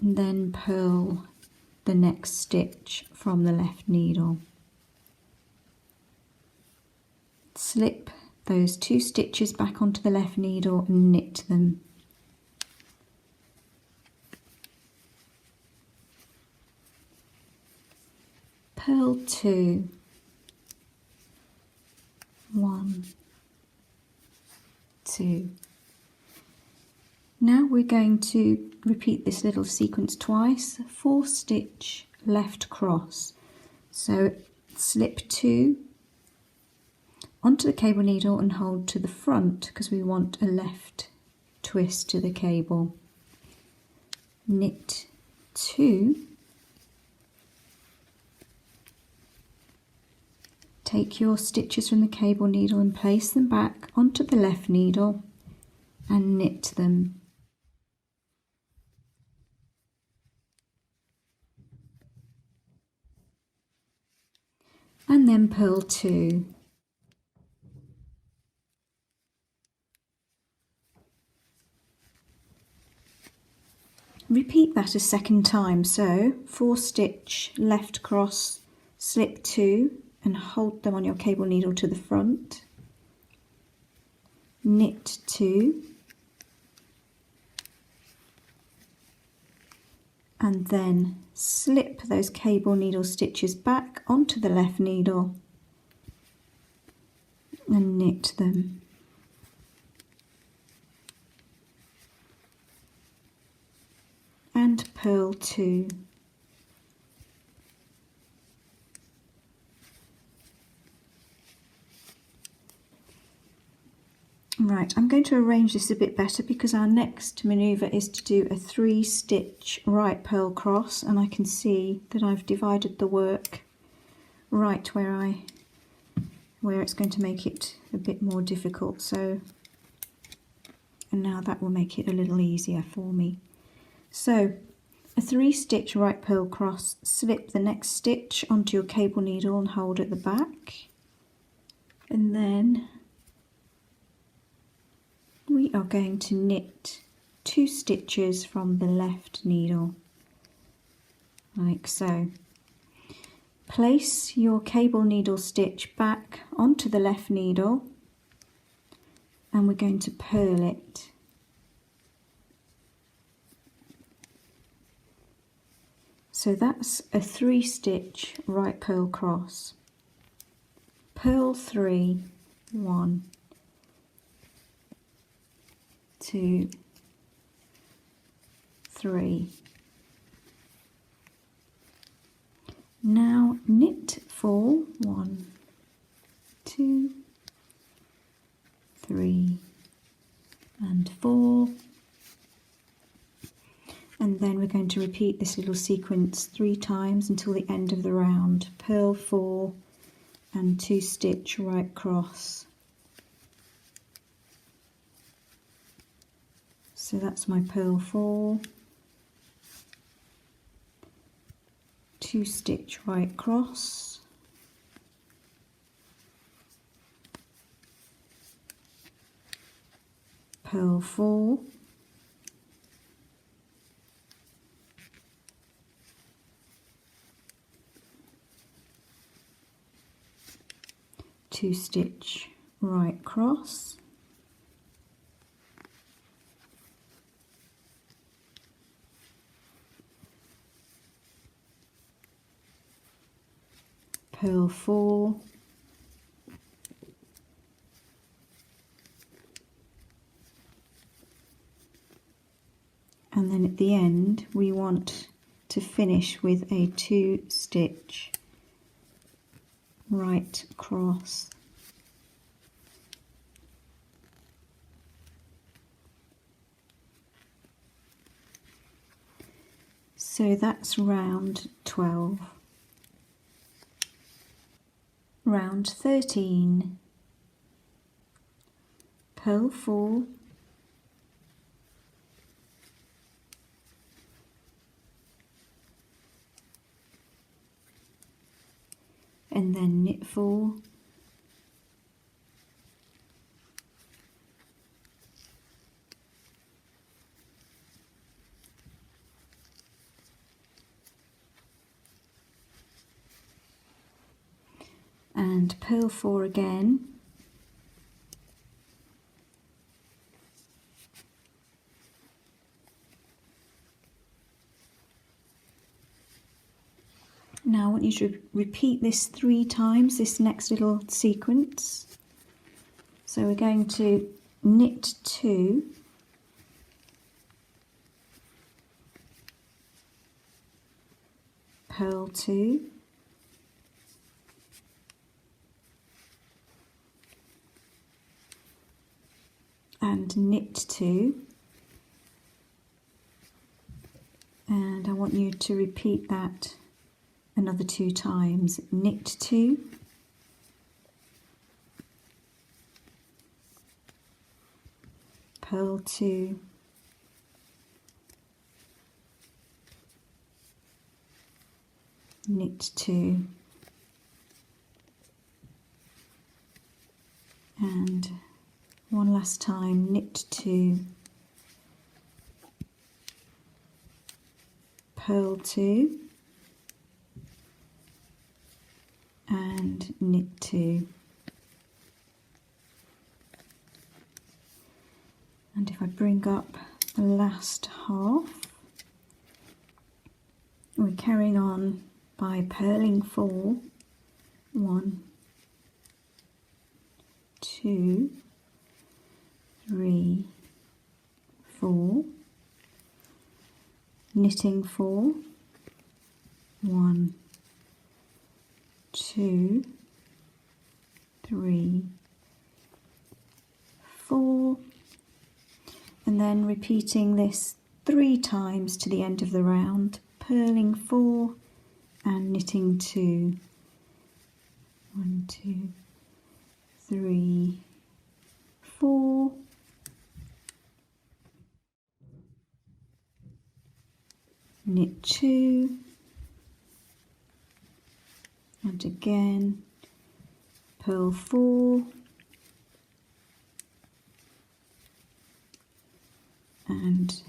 and then purl the next stitch from the left needle. Slip those 2 stitches back onto the left needle and knit them. Purl 2, 1, 2. Now we're going to repeat this little sequence twice, 4-stitch left cross. So slip 2 onto the cable needle and hold to the front because we want a left twist to the cable. Knit 2, take your stitches from the cable needle and place them back onto the left needle and knit them. And then purl 2. Repeat that a second time, so 4-stitch left cross, slip 2 and hold them on your cable needle to the front, knit 2, and then slip those cable needle stitches back onto the left needle and knit them. And purl 2. Right, I'm going to arrange this a bit better because our next manoeuvre is to do a 3-stitch right purl cross, and I can see that I've divided the work right where I where it's going to make it a bit more difficult. So, and now that will make it a little easier for me. So a 3-stitch right purl cross, slip the next stitch onto your cable needle and hold at the back, and then we are going to knit 2 stitches from the left needle, like so. Place your cable needle stitch back onto the left needle and we're going to purl it. So that's a 3-stitch right purl cross. Purl 3, 1, 2, 3. Now knit 4, 1, 2, 3 and 4, and then we're going to repeat this little sequence 3 times until the end of the round. Purl 4 and 2-stitch right cross. So that's my purl 4, 2-stitch right cross, purl 4, two-stitch right cross, purl 4, and then at the end we want to finish with a 2-stitch right cross. So that's round 12. Round 13, purl 4, and then knit 4, and purl 4 again, now I want you to repeat this 3 times, this next little sequence. So we're going to knit 2, purl 2, and knit 2, and I want you to repeat that another 2 times. Knit 2, purl 2, knit 2, and one last time, knit 2, purl 2, and knit 2. And if I bring up the last half, we're carrying on by purling 4, 1, 2, 3, 4, knitting 4, 1, 2, 3, 4, and then repeating this 3 times to the end of the round, purling 4 and knitting 2, 1, 2, 3, 4, knit 2, and again purl 4, and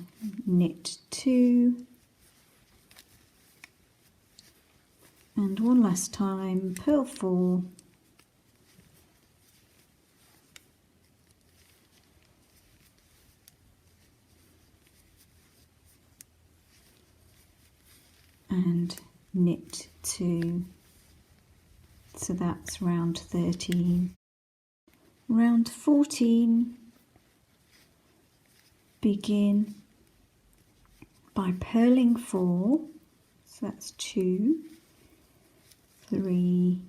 knit 2, and one last time purl 4, and knit 2. So that's round 13. Round 14, begin by purling 4, so that's 2, 3,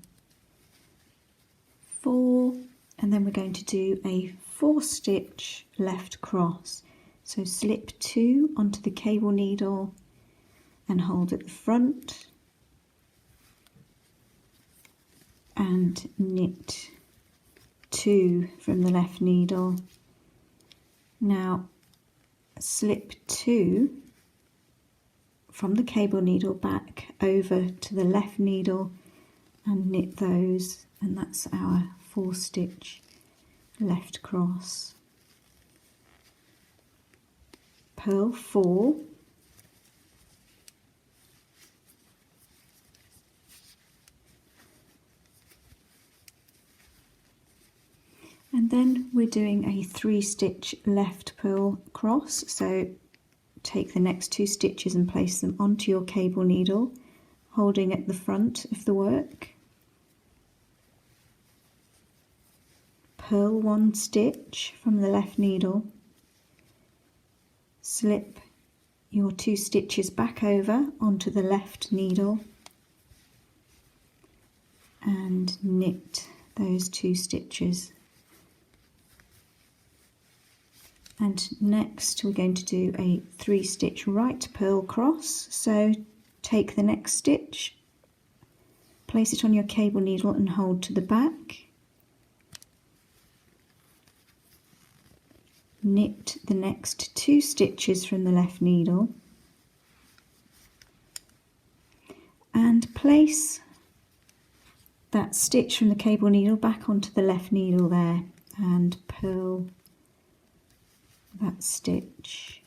4, and then we're going to do a 4-stitch left cross. So slip 2 onto the cable needle and hold at the front, and knit 2 from the left needle. Now slip 2 from the cable needle back over to the left needle and knit those, and that's our 4-stitch left cross. Purl 4, and then we're doing a 3-stitch left purl cross. So take the next 2 stitches and place them onto your cable needle, holding at the front of the work. Purl 1 stitch from the left needle, slip your 2 stitches back over onto the left needle, and knit those 2 stitches. And next we're going to do a 3-stitch right purl cross. So take the next stitch, place it on your cable needle and hold to the back. Knit the next 2 stitches from the left needle and place that stitch from the cable needle back onto the left needle there and purl that stitch.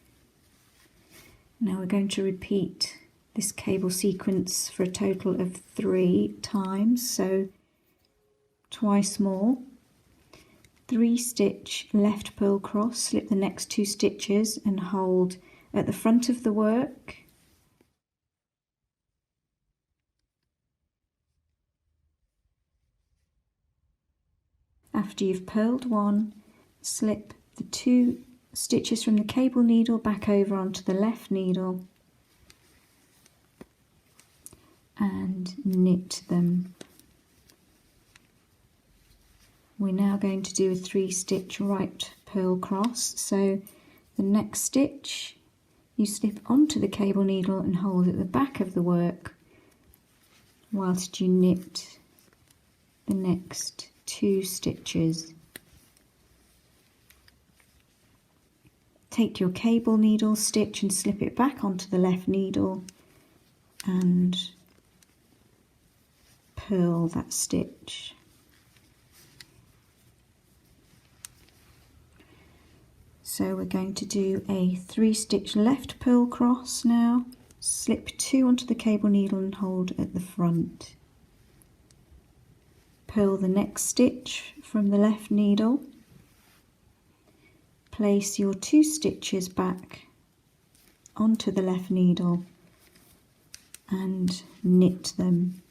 Now we're going to repeat this cable sequence for a total of 3 times, so twice more. 3-stitch left purl cross, slip the next 2 stitches and hold at the front of the work. After you've purled 1, slip the 2 stitches from the cable needle back over onto the left needle and knit them. We're now going to do a 3-stitch right purl cross. So the next stitch you slip onto the cable needle and hold at the back of the work whilst you knit the next 2 stitches. Take your cable needle stitch and slip it back onto the left needle and purl that stitch. So we're going to do a 3-stitch left purl cross now. Slip 2 onto the cable needle and hold at the front. Purl the next stitch from the left needle. Place your 2 stitches back onto the left needle and knit them.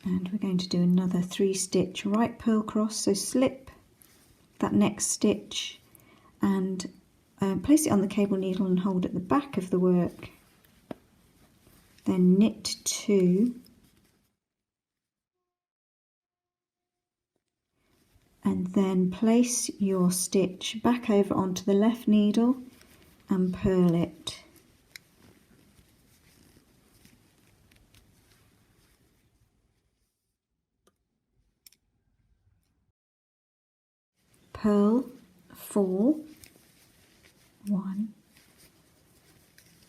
And we're going to do another 3-stitch right purl cross. So slip that next stitch and place it on the cable needle and hold at the back of the work. Then knit 2. And then place your stitch back over onto the left needle and purl it. purl 4, 1,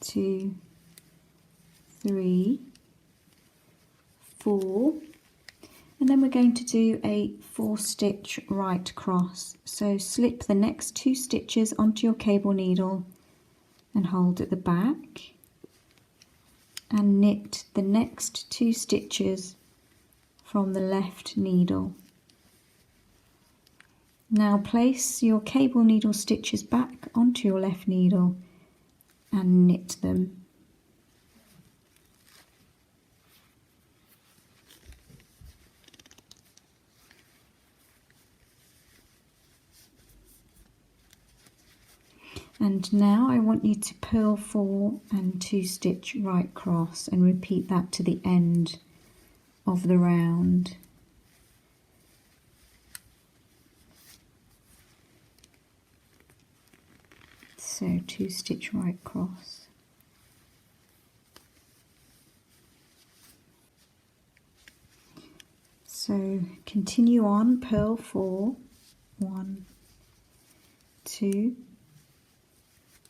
2, 3, 4, and then we're going to do a 4-stitch right cross. So slip the next 2 stitches onto your cable needle and hold at the back, and knit the next 2 stitches from the left needle. Now place your cable needle stitches back onto your left needle and knit them. And now I want you to purl 4 and 2 stitch right cross and repeat that to the end of the round. So 2 stitch right cross. So continue on, purl 4, 1, 2,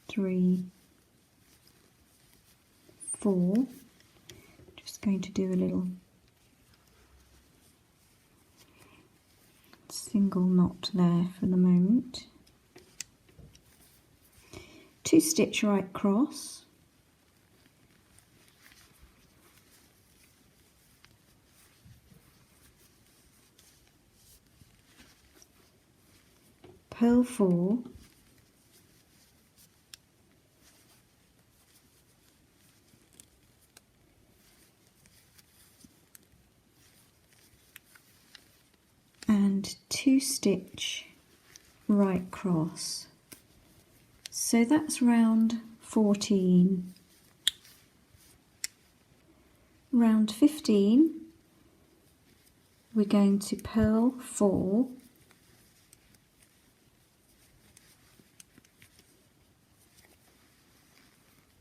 3, 4. Just going to do a little single knot there for the moment. 2 stitch right cross. Purl 4. And 2 stitch right cross. So that's round 14. Round 15, we're going to purl 4,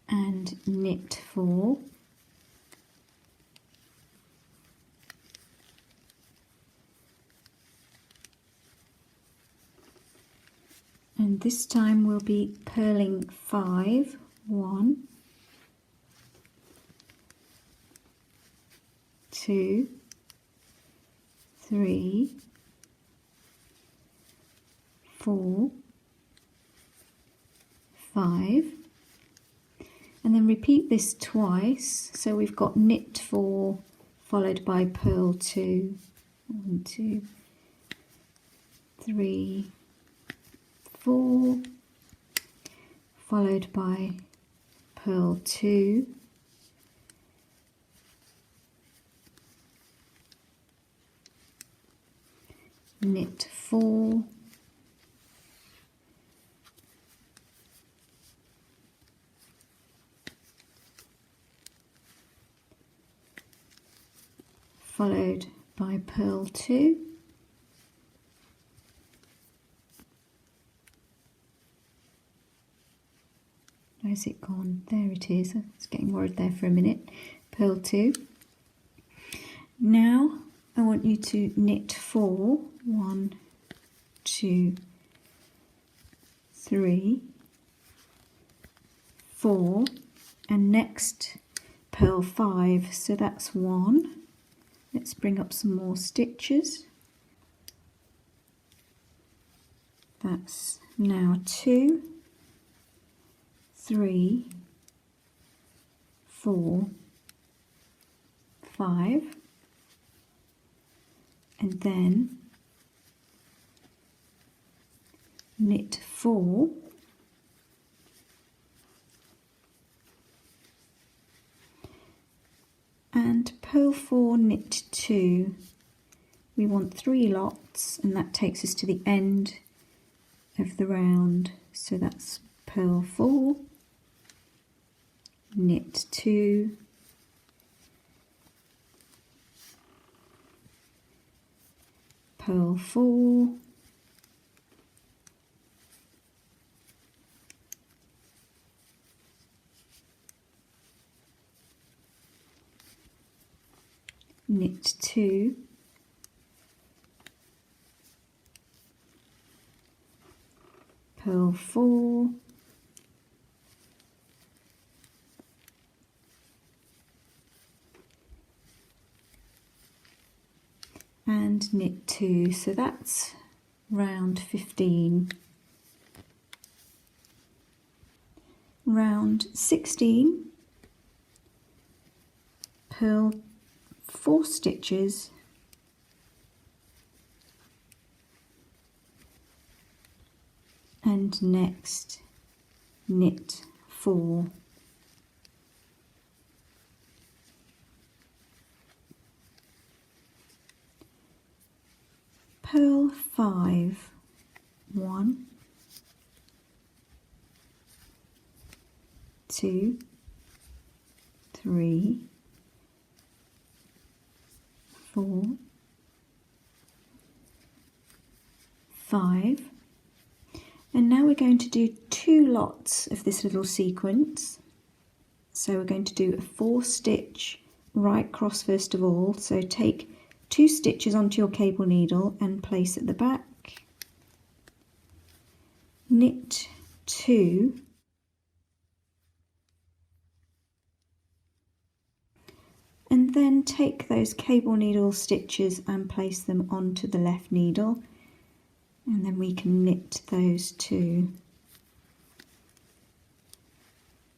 and knit 4, and this time we'll be purling 5, 1, 2, 3, 4, 5, and then repeat this twice. So we've got knit 4 followed by purl 2, 1, 2, 3, 4, followed by purl 2, knit 4, followed by purl 2, where's it gone? There it is. I was getting worried there for a minute. Purl 2. Now I want you to knit 4, 1, 2, 3, 4, and next purl 5. So that's 1. Let's bring up some more stitches. That's now 2, 3, 4, 5, and then knit 4, and purl 4, knit 2. We want 3 lots, and that takes us to the end of the round. So that's purl 4, knit 2, purl 4, knit 2, purl 4, and knit 2, so that's round 15. Round 16, purl 4 stitches and next knit 4. Purl 5, 1, 2, 3, 4, 5, and now we're going to do 2 lots of this little sequence. So we're going to do a 4 stitch right cross first of all, so take 2 stitches onto your cable needle and place at the back, knit 2, and then take those cable needle stitches and place them onto the left needle, and then we can knit those 2.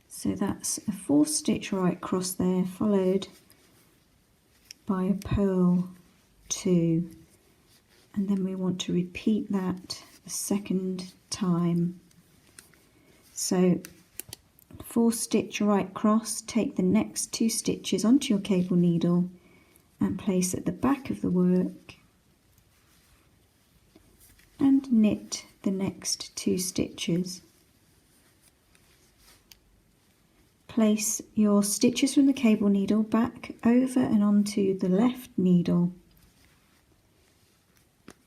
So that's a 4 stitch right cross there, followed by a purl 2, and then we want to repeat that a second time. So 4 stitch right cross, take the next 2 stitches onto your cable needle and place at the back of the work, and knit the next 2 stitches. Place your stitches from the cable needle back over and onto the left needle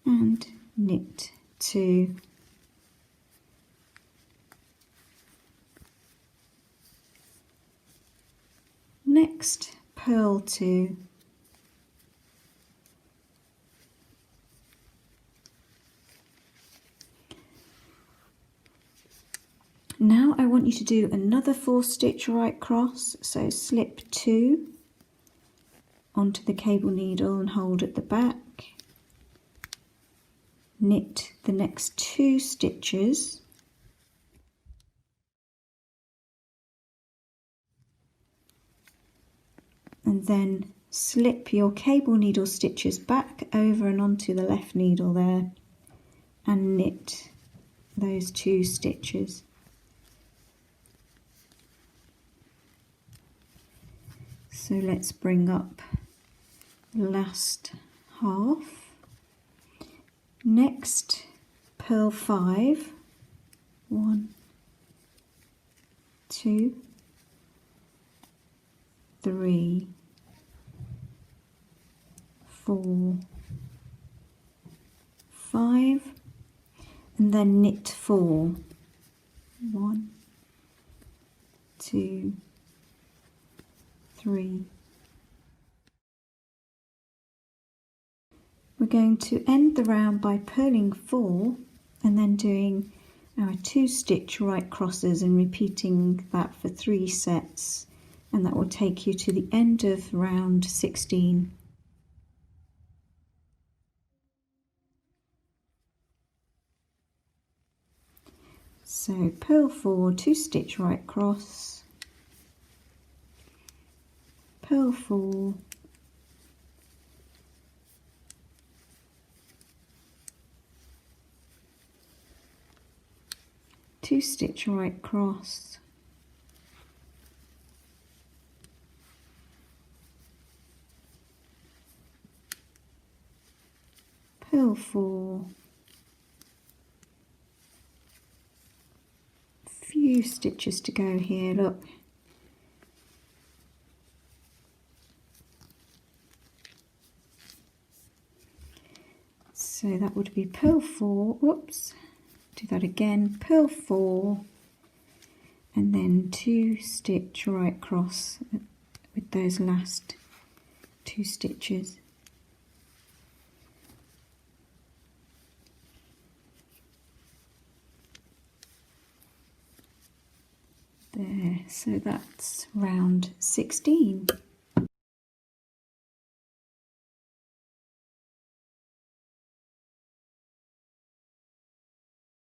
and knit 2. Next, purl 2. Now I want you to do another 4 stitch right cross, so slip 2 onto the cable needle and hold at the back, knit the next 2 stitches, and then slip your cable needle stitches back over and onto the left needle there and knit those 2 stitches. So let's bring up the last half. Next, purl 5, 1, 2, 3, 4, 5, and then knit 4. 1, 2, 3. We're going to end the round by purling 4 and then doing our 2 stitch right crosses and repeating that for 3 sets, and that will take you to the end of round 16. So purl 4, 2 stitch right cross, purl 4, two stitch right cross, purl 4, few stitches to go here, look. So that would be purl 4, whoops, do that again, purl 4, and then 2 stitch right cross with those last 2 stitches. There, so that's round 16.